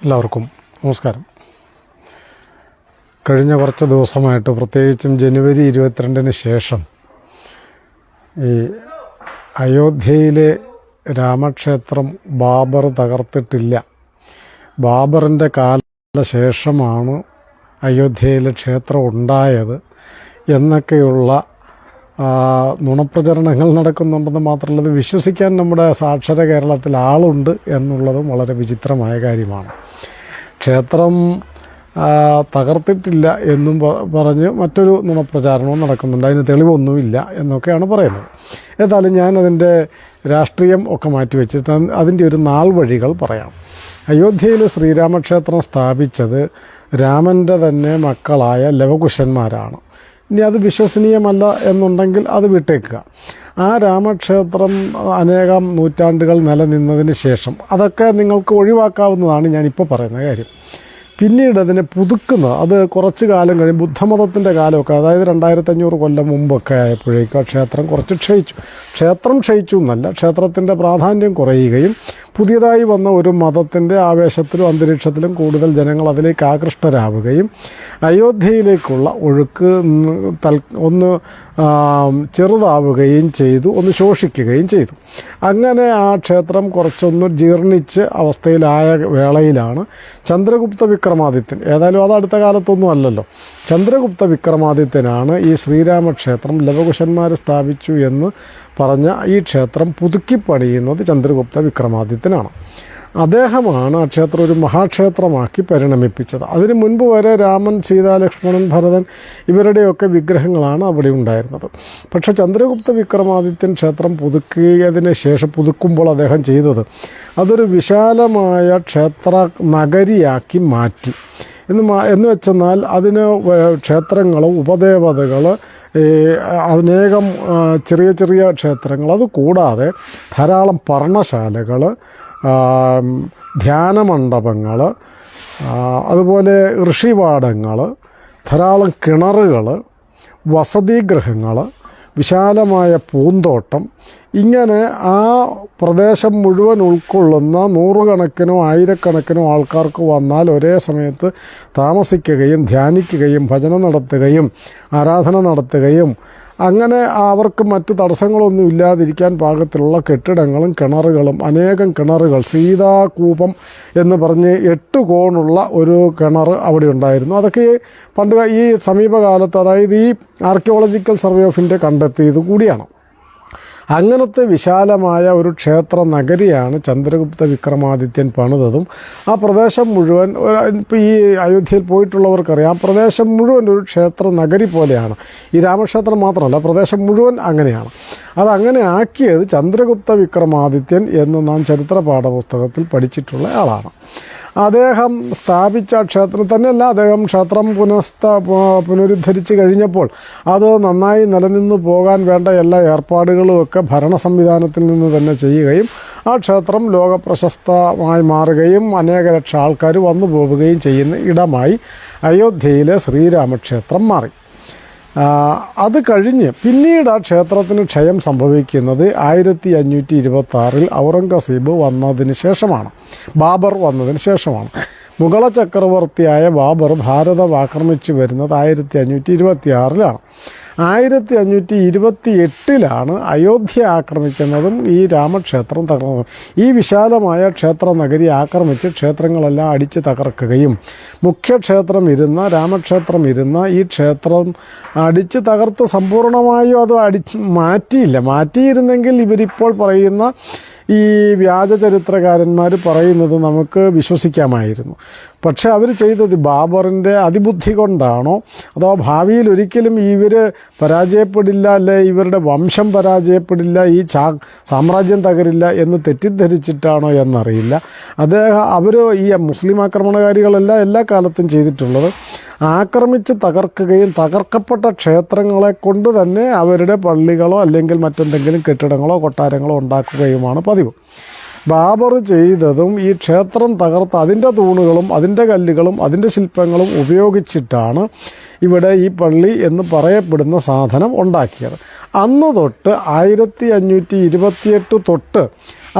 എല്ലാവർക്കും നമസ്കാരം. കഴിഞ്ഞ കുറച്ച് ദിവസമായിട്ട്, പ്രത്യേകിച്ചും ജനുവരി 22-ന് ശേഷം ഈ അയോധ്യയിലെ രാമക്ഷേത്രം ബാബർ തകർത്തിട്ടില്ല. ബാബറിൻ്റെ കാലശേഷമാണ് അയോധ്യയിലെ ക്ഷേത്രം ഉണ്ടായത് എന്നൊക്കെയുള്ള നുണപ്രചരണങ്ങൾ നടക്കുന്നുണ്ടെന്ന് മാത്രമല്ല, ഇത് വിശ്വസിക്കാൻ നമ്മുടെ സാക്ഷര കേരളത്തിൽ ആളുണ്ട് എന്നുള്ളതും വളരെ വിചിത്രമായ കാര്യമാണ്. ക്ഷേത്രം തകർത്തിട്ടില്ല എന്നും പറഞ്ഞ് മറ്റൊരു നുണപ്രചാരണവും നടക്കുന്നുണ്ട്. അതിന് തെളിവൊന്നുമില്ല എന്നൊക്കെയാണ് പറയുന്നത്. ഏതായാലും ഞാനതിൻ്റെ രാഷ്ട്രീയം ഒക്കെ മാറ്റിവെച്ചിട്ട് അതിൻ്റെ ഒരു നാൾ വഴികൾ പറയാം. അയോധ്യയിൽ ശ്രീരാമക്ഷേത്രം സ്ഥാപിച്ചത് രാമൻ്റെ തന്നെ മക്കളായ ലവകുശന്മാരാണ്. ഇനി അത് വിശ്വസനീയമല്ല എന്നുണ്ടെങ്കിൽ അത് വിട്ടേക്കുക. ആ രാമക്ഷേത്രം അനേകം നൂറ്റാണ്ടുകൾ നിലനിന്നതിന് ശേഷം അതൊക്കെ നിങ്ങൾക്ക് ഒഴിവാക്കാവുന്നതാണ് ഞാനിപ്പോൾ പറയുന്ന കാര്യം. പിന്നീട് അതിനെ പുതുക്കുന്നത്, അത് കുറച്ച് കാലം കഴിഞ്ഞ് ബുദ്ധമതത്തിൻ്റെ കാലമൊക്കെ, അതായത് 2500 കൊല്ലം മുമ്പൊക്കെ ആയപ്പോഴേക്കും ആ ക്ഷേത്രം കുറച്ച് ക്ഷയിച്ചു. ക്ഷേത്രം ക്ഷയിച്ചു എന്നല്ല, ക്ഷേത്രത്തിൻ്റെ പ്രാധാന്യം കുറയുകയും പുതിയതായി വന്ന ഒരു മതത്തിൻ്റെ ആവേശത്തിലും അന്തരീക്ഷത്തിലും കൂടുതൽ ജനങ്ങൾ അതിലേക്ക് ആകൃഷ്ടരാവുകയും അയോധ്യയിലേക്കുള്ള ഒഴുക്ക് ഒന്ന് ചെറുതാവുകയും ചെയ്തു, ഒന്ന് ശോഷിക്കുകയും ചെയ്തു. അങ്ങനെ ആ ക്ഷേത്രം കുറച്ചൊന്ന് ജീർണിച്ച് അവസ്ഥയിലായ വേളയിലാണ് ചന്ദ്രഗുപ്ത വിക്രമാദിത്യൻ, ഏതായാലും അത് അടുത്ത കാലത്തൊന്നും അല്ലല്ലോ, ചന്ദ്രഗുപ്ത വിക്രമാദിത്യനാണ് ഈ ശ്രീരാമക്ഷേത്രം ലവകുശന്മാർ സ്ഥാപിച്ചു എന്ന് പറഞ്ഞ ഈ ക്ഷേത്രം പുതുക്കി പണിയുന്നത് ചന്ദ്രഗുപ്ത വിക്രമാദിത്യനാണ്. അദ്ദേഹമാണ് ആ ക്ഷേത്രം ഒരു മഹാക്ഷേത്രമാക്കി പരിണമിപ്പിച്ചത്. അതിനു മുൻപ് വരെ രാമൻ, സീതാ, ലക്ഷ്മണൻ, ഭരതൻ ഇവരുടെയൊക്കെ വിഗ്രഹങ്ങളാണ് അവിടെ ഉണ്ടായിരുന്നത്. പക്ഷേ ചന്ദ്രഗുപ്ത വിക്രമാദിത്യൻ ക്ഷേത്രം പുതുക്കിയതിന് ശേഷം, പുതുക്കുമ്പോൾ അദ്ദേഹം ചെയ്തത് അതൊരു വിശാലമായ ക്ഷേത്ര നഗരിയാക്കി മാറ്റി. എന്ന് വെച്ചെന്നാൽ അതിന് ക്ഷേത്രങ്ങളും ഉപദേവതകൾ, അനേകം ചെറിയ ചെറിയ ക്ഷേത്രങ്ങൾ, അതുകൂടാതെ ധാരാളം പർണശാലകൾ, ധ്യാനമണ്ഡപങ്ങൾ, അതുപോലെ ഋഷിവാടങ്ങൾ, ധാരാളം കിണറുകൾ, വസതിഗൃഹങ്ങൾ, വിശാലമായ പൂന്തോട്ടം, ഇങ്ങനെ ആ പ്രദേശം മുഴുവൻ ഉൾക്കൊള്ളുന്ന നൂറുകണക്കിനോ ആയിരക്കണക്കിനോ ആൾക്കാർക്ക് വന്നാൽ ഒരേ സമയത്ത് താമസിക്കുകയും ധ്യാനിക്കുകയും ഭജനം നടത്തുകയും ആരാധന നടത്തുകയും അങ്ങനെ അവർക്ക് മറ്റ് തടസ്സങ്ങളൊന്നും ഇല്ലാതിരിക്കാൻ പാകത്തിലുള്ള കെട്ടിടങ്ങളും കിണറുകളും, അനേകം കിണറുകൾ, സീതാകൂപം എന്ന് പറഞ്ഞ് 8 കോണുള്ള ഒരു കിണർ അവിടെ ഉണ്ടായിരുന്നു. അതൊക്കെ പണ്ട് ഈ സമീപകാലത്ത്, അതായത് ഈ ആർക്കിയോളജിക്കൽ സർവേ ഓഫ് ഇന്ത്യ കണ്ടെത്തിയത് കൂടിയാണ്. അങ്ങനത്തെ വിശാലമായ ഒരു ക്ഷേത്ര നഗരിയാണ് ചന്ദ്രഗുപ്ത വിക്രമാദിത്യൻ പണിതതും. ആ പ്രദേശം മുഴുവൻ, ഇപ്പോൾ ഈ അയോധ്യയിൽ പോയിട്ടുള്ളവർക്കറിയാം, പ്രദേശം മുഴുവൻ ഒരു ക്ഷേത്ര നഗരി പോലെയാണ്. ഈ രാമക്ഷേത്രം മാത്രമല്ല, പ്രദേശം മുഴുവൻ അങ്ങനെയാണ്. അതങ്ങനെ ആക്കിയത് ചന്ദ്രഗുപ്ത വിക്രമാദിത്യൻ എന്ന് നാം ചരിത്ര പാഠപുസ്തകത്തിൽ പഠിച്ചിട്ടുള്ള ആളാണ്. അദ്ദേഹം സ്ഥാപിച്ച ക്ഷേത്രം തന്നെയല്ല, അദ്ദേഹം ക്ഷേത്രം പുനരുദ്ധരിച്ച് കഴിഞ്ഞപ്പോൾ അത് നന്നായി നിലനിന്ന് പോകാൻ വേണ്ട എല്ലാ ഏർപ്പാടുകളുമൊക്കെ ഭരണ സംവിധാനത്തിൽ നിന്ന് തന്നെ ചെയ്യുകയും ആ ക്ഷേത്രം ലോകപ്രശസ്തമായി മാറുകയും അനേക ലക്ഷം ആൾക്കാർ വന്നു പോവുകയും ചെയ്യുന്ന ഇടമായി അയോധ്യയിലെ ശ്രീരാമക്ഷേത്രം മാറി. അത് കഴിഞ്ഞ് പിന്നീട് ആ ക്ഷേത്രത്തിന് ക്ഷയം സംഭവിക്കുന്നത് 1526 ഔറംഗസീബ് വന്നതിന് ശേഷമാണ്, ബാബർ വന്നതിന് ശേഷമാണ്. മുഗള ചക്രവർത്തിയായ ബാബർ ഭാരതം ആക്രമിച്ചു വരുന്നത് 1526 1528 അയോധ്യ ആക്രമിക്കുന്നതും ഈ രാമക്ഷേത്രം തകർന്നതും. ഈ വിശാലമായ ക്ഷേത്ര നഗരി ആക്രമിച്ച് ക്ഷേത്രങ്ങളെല്ലാം അടിച്ച് തകർക്കുകയും മുഖ്യക്ഷേത്രം ഇരുന്ന, രാമക്ഷേത്രം ഇരുന്ന ഈ ക്ഷേത്രം അടിച്ച് തകർത്ത് സമ്പൂർണമായും അത് മാറ്റിയിരുന്നെങ്കിൽ ഇവരിപ്പോൾ പറയുന്ന ഈ വ്യാജ ചരിത്രകാരന്മാർ പറയുന്നത് നമുക്ക് വിശ്വസിക്കാമായിരുന്നു. പക്ഷെ അവർ ചെയ്തത് ബാബറിൻ്റെ അതിബുദ്ധി കൊണ്ടാണോ, അതോ ഭാവിയിൽ ഒരിക്കലും ഇവർ പരാജയപ്പെടില്ല, അല്ലെ ഇവരുടെ വംശം പരാജയപ്പെടില്ല, ഈ സാമ്രാജ്യം തകരില്ല എന്ന് തെറ്റിദ്ധരിച്ചിട്ടാണോ എന്നറിയില്ല. അവർ ഈ മുസ്ലിം ആക്രമണകാരികളല്ല എല്ലാ കാലത്തും ചെയ്തിട്ടുള്ളത്, ആക്രമിച്ച് തകർക്കുകയും തകർക്കപ്പെട്ട ക്ഷേത്രങ്ങളെ കൊണ്ട് തന്നെ അവരുടെ പള്ളികളോ അല്ലെങ്കിൽ മറ്റെന്തെങ്കിലും കെട്ടിടങ്ങളോ കൊട്ടാരങ്ങളോ ഉണ്ടാക്കുകയുമാണ് പതിവ്. ബാബർ ചെയ്തതും ഈ ക്ഷേത്രം തകർത്ത് അതിൻ്റെ തൂണുകളും അതിൻ്റെ കല്ലുകളും അതിൻ്റെ ശില്പങ്ങളും ഉപയോഗിച്ചിട്ടാണ് ഇവിടെ ഈ പള്ളി എന്ന് പറയപ്പെടുന്ന സാധനം ഉണ്ടാക്കിയത്. അന്ന് തൊട്ട് 1528 തൊട്ട്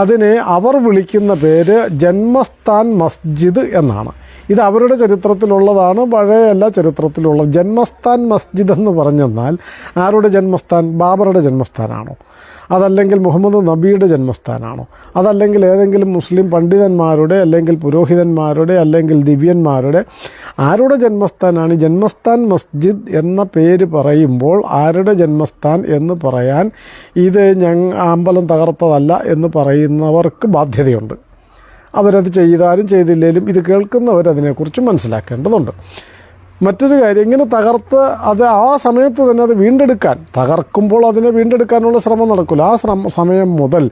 അതിനെ അവർ വിളിക്കുന്ന പേര് ജന്മസ്ഥാൻ മസ്ജിദ് എന്നാണ്. ഇത് അവരുടെ ചരിത്രത്തിലുള്ളതാണ്, പഴയ എല്ലാ ചരിത്രത്തിലുള്ള. ജന്മസ്ഥാൻ മസ്ജിദ് എന്ന് പറഞ്ഞെന്നാൽ ആരുടെ ജന്മസ്ഥാൻ? ബാബറുടെ ജന്മസ്ഥാനാണോ? അതല്ലെങ്കിൽ മുഹമ്മദ് നബിയുടെ ജന്മസ്ഥാനാണോ? അതല്ലെങ്കിൽ ഏതെങ്കിലും മുസ്ലിം പണ്ഡിതന്മാരുടെ, അല്ലെങ്കിൽ പുരോഹിതന്മാരുടെ, അല്ലെങ്കിൽ ദിവ്യന്മാരുടെ ആരുടെ ജന്മസ്ഥാനാണ്? ജന്മസ്ഥാൻ മസ്ജിദ് എന്ന പേര് പറയുമ്പോൾ ആരുടെ ജന്മസ്ഥാൻ എന്ന് പറയാൻ ഇത് അമ്പലം തകർത്തതല്ല എന്ന് പറയുന്നവർക്ക് ബാധ്യതയുണ്ട്. അവരത് ചെയ്താലും ചെയ്തില്ലെങ്കിലും ഇത് കേൾക്കുന്നവരതിനെക്കുറിച്ച് മനസ്സിലാക്കേണ്ടതുണ്ട്. മറ്റൊരു കാര്യം, ഇങ്ങനെ തകർത്ത് അത് ആ സമയത്ത് തന്നെ അത് വീണ്ടെടുക്കാൻ, തകർക്കുമ്പോൾ അതിനെ വീണ്ടെടുക്കാനുള്ള ശ്രമം നടക്കില്ല. ആ സമയം മുതൽ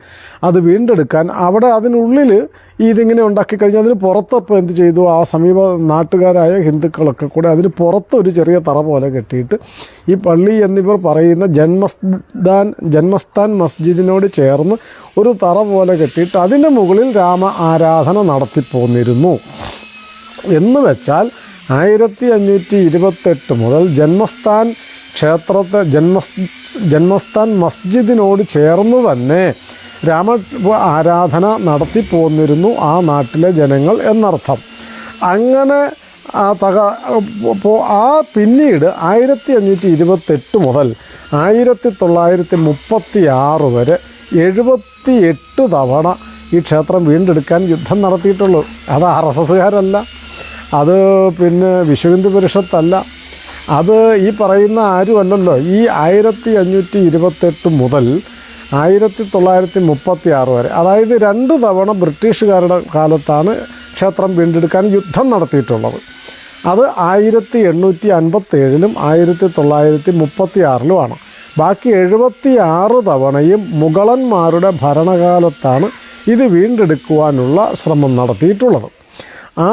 അത് വീണ്ടെടുക്കാൻ അവിടെ അതിനുള്ളിൽ ഇതിങ്ങനെ ഉണ്ടാക്കി കഴിഞ്ഞാൽ അതിന് പുറത്തപ്പോൾ എന്ത് ചെയ്തു? ആ സമീപ നാട്ടുകാരായ ഹിന്ദുക്കളൊക്കെ കൂടെ അതിന് പുറത്ത് ഒരു ചെറിയ തറ പോലെ കെട്ടിയിട്ട് ഈ പള്ളി എന്നിവർ പറയുന്ന ജന്മസ്ഥാൻ മസ്ജിദിനോട് ചേർന്ന് ഒരു തറ പോലെ കെട്ടിയിട്ട് അതിൻ്റെ മുകളിൽ രാമ ആരാധന നടത്തിപ്പോന്നിരുന്നു. എന്ന് വെച്ചാൽ 1528 മുതൽ ജന്മസ്ഥാൻ ക്ഷേത്രത്തെ ജന്മസ്ഥാൻ മസ്ജിദിനോട് ചേർന്ന് തന്നെ രാമ ആരാധന നടത്തിപ്പോന്നിരുന്നു ആ നാട്ടിലെ ജനങ്ങൾ എന്നർത്ഥം. അങ്ങനെ പിന്നീട് 1528 മുതൽ 1936 വരെ 78 തവണ ഈ ക്ഷേത്രം വീണ്ടെടുക്കാൻ യുദ്ധം നടത്തിയിട്ടുള്ളൂ. അത് RSSകാരല്ല, അത് പിന്നെ വിശ്വ ഹിന്ദു പരിഷത്തല്ല, അത് ഈ പറയുന്ന ആരുമല്ലല്ലോ. ഈ 1528 മുതൽ 1936 വരെ, അതായത് 2 തവണ ബ്രിട്ടീഷുകാരുടെ കാലത്താണ് ക്ഷേത്രം വീണ്ടെടുക്കാൻ യുദ്ധം നടത്തിയിട്ടുള്ളത്. അത് 1857-ലും 1936-ലുമാണ്. ബാക്കി 76 തവണയും മുഗളന്മാരുടെ ഭരണകാലത്താണ് ഇത് വീണ്ടെടുക്കുവാനുള്ള ശ്രമം നടത്തിയിട്ടുള്ളത്. ആ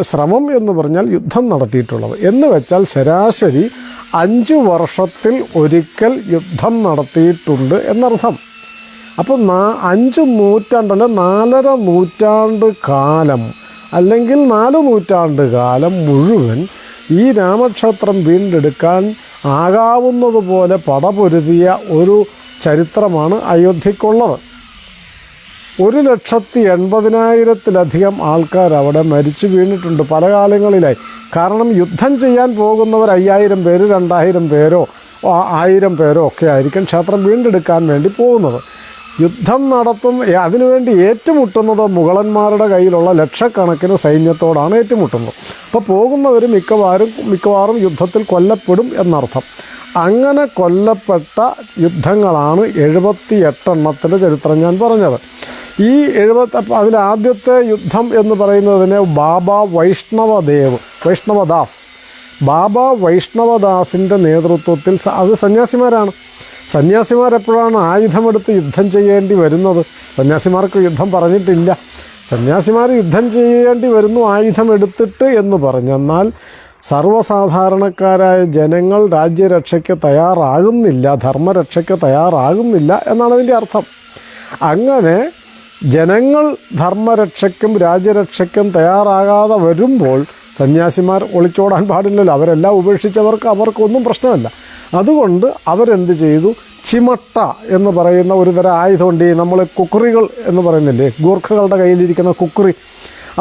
ശ്രമം എന്ന് പറഞ്ഞാൽ യുദ്ധം നടത്തിയിട്ടുള്ളത് എന്ന് വെച്ചാൽ ശരാശരി 5 വർഷത്തിൽ ഒരിക്കൽ യുദ്ധം നടത്തിയിട്ടുണ്ട് എന്നർത്ഥം. അപ്പോൾ 5 നൂറ്റാണ്ടല്ല, 4.5 നൂറ്റാണ്ട് കാലം അല്ലെങ്കിൽ 4 നൂറ്റാണ്ട് കാലം മുഴുവൻ ഈ രാമക്ഷേത്രം വീണ്ടെടുക്കാൻ ആകാവുന്നതുപോലെ പടപൊരുതിയ ഒരു ചരിത്രമാണ് അയോധ്യയ്ക്കുള്ളത്. 1,80,000-ലധികം ആൾക്കാർ അവിടെ മരിച്ചു വീണിട്ടുണ്ട് പല കാലങ്ങളിലായി. കാരണം യുദ്ധം ചെയ്യാൻ പോകുന്നവർ 5000 പേര്, 2000 പേരോ 1000 പേരോ ഒക്കെ ആയിരിക്കും ക്ഷേത്രം വീണ്ടെടുക്കാൻ വേണ്ടി പോകുന്നത്. യുദ്ധം അതിനുവേണ്ടി ഏറ്റുമുട്ടുന്നത് മുഗളന്മാരുടെ കയ്യിലുള്ള ലക്ഷക്കണക്കിന് സൈന്യത്തോടാണ് ഏറ്റുമുട്ടുന്നത്. അപ്പോൾ പോകുന്നവർ മിക്കവാറും യുദ്ധത്തിൽ കൊല്ലപ്പെടും എന്നർത്ഥം. അങ്ങനെ കൊല്ലപ്പെട്ട യുദ്ധങ്ങളാണ് 78 എണ്ണത്തിൻ്റെ ചരിത്രം ഞാൻ പറഞ്ഞത്. ഈ അതിലാദ്യത്തെ യുദ്ധം എന്ന് പറയുന്നതിന് ബാബ വൈഷ്ണവദാസിൻ്റെ നേതൃത്വത്തിൽ, അത് സന്യാസിമാരാണ്. സന്യാസിമാരെപ്പോഴാണ് ആയുധമെടുത്ത് യുദ്ധം ചെയ്യേണ്ടി വരുന്നത്? സന്യാസിമാർക്ക് യുദ്ധം പറഞ്ഞിട്ടില്ല. സന്യാസിമാർ യുദ്ധം ചെയ്യേണ്ടി വരുന്നു ആയുധമെടുത്തിട്ട് എന്ന് പറഞ്ഞെന്നാൽ സർവ്വസാധാരണക്കാരായ ജനങ്ങൾ രാജ്യരക്ഷയ്ക്ക് തയ്യാറാകുന്നില്ല, ധർമ്മരക്ഷയ്ക്ക് തയ്യാറാകുന്നില്ല എന്നാണ് അതിൻ്റെ അർത്ഥം. അങ്ങനെ ജനങ്ങൾ ധർമ്മരക്ഷയ്ക്കും രാജ്യരക്ഷയ്ക്കും തയ്യാറാകാതെ വരുമ്പോൾ സന്യാസിമാർ ഒളിച്ചോടാൻ പാടില്ലല്ലോ. അവരെല്ലാം ഉപേക്ഷിച്ചവർക്ക് അവർക്കൊന്നും പ്രശ്നമല്ല. അതുകൊണ്ട് അവരെന്ത് ചെയ്തു? ചിമട്ട എന്ന് പറയുന്ന ഒരു തരം ആയുധമുണ്ട്. നമ്മൾ കുക്കറികൾ എന്ന് പറയുന്നില്ലേ, ഗൂർഖകളുടെ കയ്യിലിരിക്കുന്ന കുക്കറി,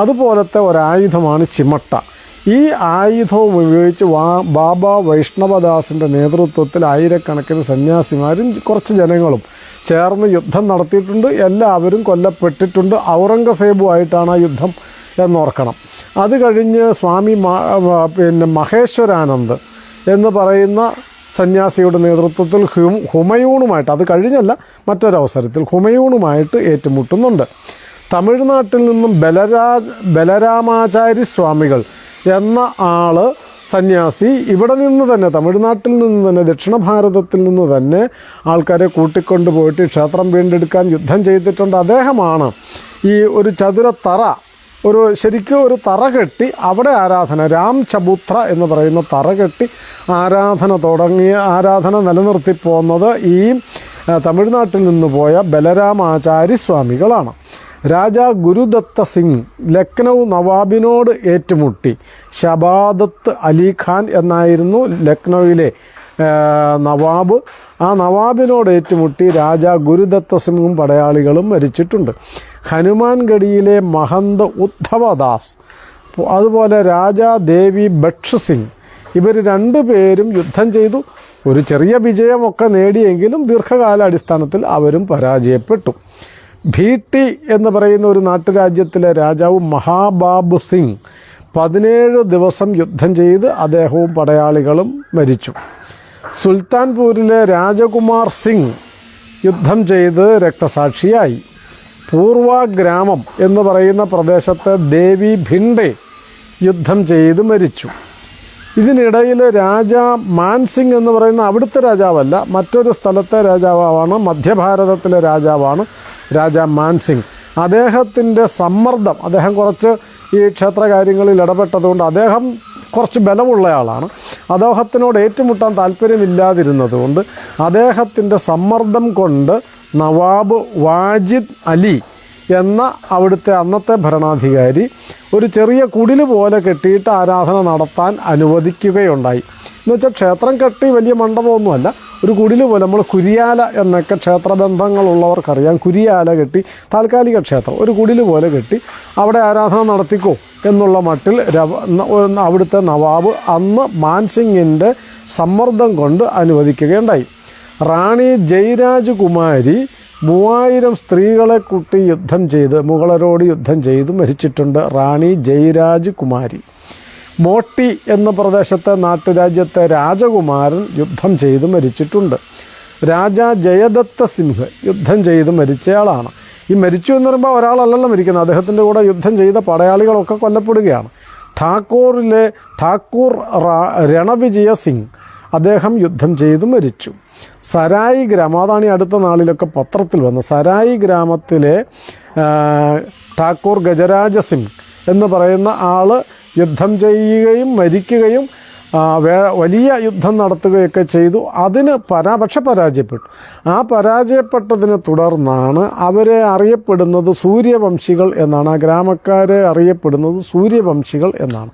അതുപോലത്തെ ഒരായുധമാണ് ചിമട്ട. ഈ ആയുധവും ഉപയോഗിച്ച് ബാബ വൈഷ്ണവദാസിൻ്റെ നേതൃത്വത്തിൽ ആയിരക്കണക്കിന് സന്യാസിമാരും കുറച്ച് ജനങ്ങളും ചേർന്ന് യുദ്ധം നടത്തിയിട്ടുണ്ട്. എല്ലാവരും കൊല്ലപ്പെട്ടിട്ടുണ്ട്. ഔറംഗസേബുമായിട്ടാണ് ആ യുദ്ധം എന്നോർക്കണം. അത് കഴിഞ്ഞ് സ്വാമി മഹേശ്വരാനന്ദ് എന്ന് പറയുന്ന സന്യാസിയുടെ നേതൃത്വത്തിൽ ഹുമയൂണുമായിട്ട്, അത് കഴിഞ്ഞല്ല മറ്റൊരവസരത്തിൽ ഹുമയൂണുമായിട്ട് ഏറ്റുമുട്ടുന്നുണ്ട്. തമിഴ്നാട്ടിൽ നിന്നും ബലരാമാചാരി സ്വാമികൾ എന്ന ആള് സന്യാസി ഇവിടെ നിന്ന് തന്നെ, തമിഴ്നാട്ടിൽ നിന്ന് തന്നെ, ദക്ഷിണ ഭാരതത്തിൽ നിന്ന് തന്നെ ആൾക്കാരെ കൂട്ടിക്കൊണ്ടുപോയിട്ട് ക്ഷേത്രം വീണ്ടെടുക്കാൻ യുദ്ധം ചെയ്തിട്ടുണ്ട്. അദ്ദേഹമാണ് ഈ ഒരു ചതുരത്തറ, ശരിക്കും ഒരു തറ കെട്ടി അവിടെ ആരാധന, രാം ചബൂത്ര എന്ന് പറയുന്ന തറ കെട്ടി ആരാധന നിലനിർത്തി പോകുന്നത് ഈ തമിഴ്നാട്ടിൽ നിന്ന് പോയ ബലരാമാചാരി സ്വാമികളാണ്. രാജാ ഗുരുദത്ത സിംഗ് ലക്നൗ നവാബിനോട് ഏറ്റുമുട്ടി. ഷബാദത്ത് അലി ഖാൻ എന്നായിരുന്നു ലക്നൗവിലെ നവാബ്, ആ നവാബിനോട് ഏറ്റുമുട്ടി രാജാ ഗുരുദത്ത സിംഗും പടയാളികളും മരിച്ചിട്ടുണ്ട്. ഹനുമാൻഗഡിയിലെ മഹന്ത് ഉദ്ധവദാസ്, അതുപോലെ രാജാ ദേവി ബക്ഷ് സിംഗ്, ഇവർ രണ്ടുപേരും യുദ്ധം ചെയ്തു. ഒരു ചെറിയ വിജയമൊക്കെ നേടിയെങ്കിലും ദീർഘകാലാടിസ്ഥാനത്തിൽ അവരും പരാജയപ്പെട്ടു. ഭീട്ടി എന്ന് പറയുന്ന ഒരു നാട്ടുരാജ്യത്തിലെ രാജാവ് മഹാബാബ് സിംഗ് 17 ദിവസം യുദ്ധം ചെയ്ത് അദ്ദേഹവും പടയാളികളും മരിച്ചു. സുൽത്താൻപൂരിലെ രാജകുമാർ സിംഗ് യുദ്ധം ചെയ്ത് രക്തസാക്ഷിയായി. പൂർവ ഗ്രാമം എന്ന് പറയുന്ന പ്രദേശത്തെ ദേവി ഭിണ്ടെ യുദ്ധം ചെയ്ത് മരിച്ചു. ഇതിനിടയിൽ രാജാ മാൻസിംഗ് എന്ന് പറയുന്ന അവിടുത്തെ രാജാവല്ല, മറ്റൊരു സ്ഥലത്തെ രാജാവാണ്, മധ്യഭാരതത്തിലെ രാജാവാണ് രാജാ മാൻസിംഗ്. അദ്ദേഹത്തിൻ്റെ സമ്മർദ്ദം, അദ്ദേഹം കുറച്ച് ഈ ക്ഷേത്രകാര്യങ്ങളിൽ ഇടപെട്ടതുകൊണ്ട് അദ്ദേഹം കുറച്ച് ബലമുള്ള ആളാണ്. അദ്ദേഹത്തിനോട് ഏറ്റുമുട്ടാൻ താല്പര്യമില്ലാതിരുന്നതുകൊണ്ട് അദ്ദേഹത്തിൻ്റെ സമ്മർദ്ദം കൊണ്ട് നവാബ് വാജിദ് അലി എന്ന അവിടുത്തെ അന്നത്തെ ഭരണാധികാരി ഒരു ചെറിയ കുടില് പോലെ കെട്ടിയിട്ട് ആരാധന നടത്താൻ അനുവദിക്കുകയുണ്ടായി. എന്നുവെച്ചാൽ ക്ഷേത്രം കെട്ടി വലിയ മണ്ഡപമൊന്നുമല്ല, ഒരു കുടില് പോലെ, നമ്മൾ കുരിയാല എന്നൊക്കെ ക്ഷേത്രബന്ധങ്ങളുള്ളവർക്കറിയാം. കുരിയാല കെട്ടി, താൽക്കാലിക ക്ഷേത്രം, ഒരു കുടില് പോലെ കെട്ടി അവിടെ ആരാധന നടത്തിക്കോ എന്നുള്ള മട്ടിൽ അവിടുത്തെ നവാബ് അന്ന് മാൻസിംഗിൻ്റെ സമ്മർദ്ദം കൊണ്ട് അനുവദിക്കുകയുണ്ടായി. റാണി ജയരാജ് കുമാരി 3000 സ്ത്രീകളെ കൂട്ടി യുദ്ധം ചെയ്ത്, മുഗളരോട് യുദ്ധം ചെയ്ത് മരിച്ചിട്ടുണ്ട് റാണി ജയരാജ് കുമാരി. മോട്ടി എന്ന പ്രദേശത്തെ നാട്ടുരാജ്യത്തെ രാജകുമാരൻ യുദ്ധം ചെയ്ത് മരിച്ചിട്ടുണ്ട്. രാജാ ജയദത്ത സിംഹ് യുദ്ധം ചെയ്ത് മരിച്ചയാളാണ്. ഈ മരിച്ചു എന്ന് പറയുമ്പോൾ ഒരാളല്ലല്ലോ മരിക്കുന്നത്, അദ്ദേഹത്തിൻ്റെ കൂടെ യുദ്ധം ചെയ്ത പടയാളികളൊക്കെ കൊല്ലപ്പെടുകയാണ്. ഠാക്കൂർ രണവിജയ സിംഗ്, അദ്ദേഹം യുദ്ധം ചെയ്ത് മരിച്ചു. സരായി ഗ്രാമം, അതാണ് ഈ അടുത്ത നാളിലൊക്കെ പത്രത്തിൽ വന്ന സരായി ഗ്രാമത്തിലെ ഠാക്കൂർ ഗജരാജ സിംഗ് എന്ന് പറയുന്ന ആൾ യുദ്ധം ചെയ്യുകയും മരിക്കുകയും വലിയ യുദ്ധം നടത്തുകയൊക്കെ ചെയ്തു. അതിന് പക്ഷെ പരാജയപ്പെട്ടു. ആ പരാജയപ്പെട്ടതിനെ തുടർന്നാണ് അവരെ അറിയപ്പെടുന്നത് സൂര്യവംശികൾ എന്നാണ്. ആ ഗ്രാമക്കാരെ അറിയപ്പെടുന്നത് സൂര്യവംശികൾ എന്നാണ്.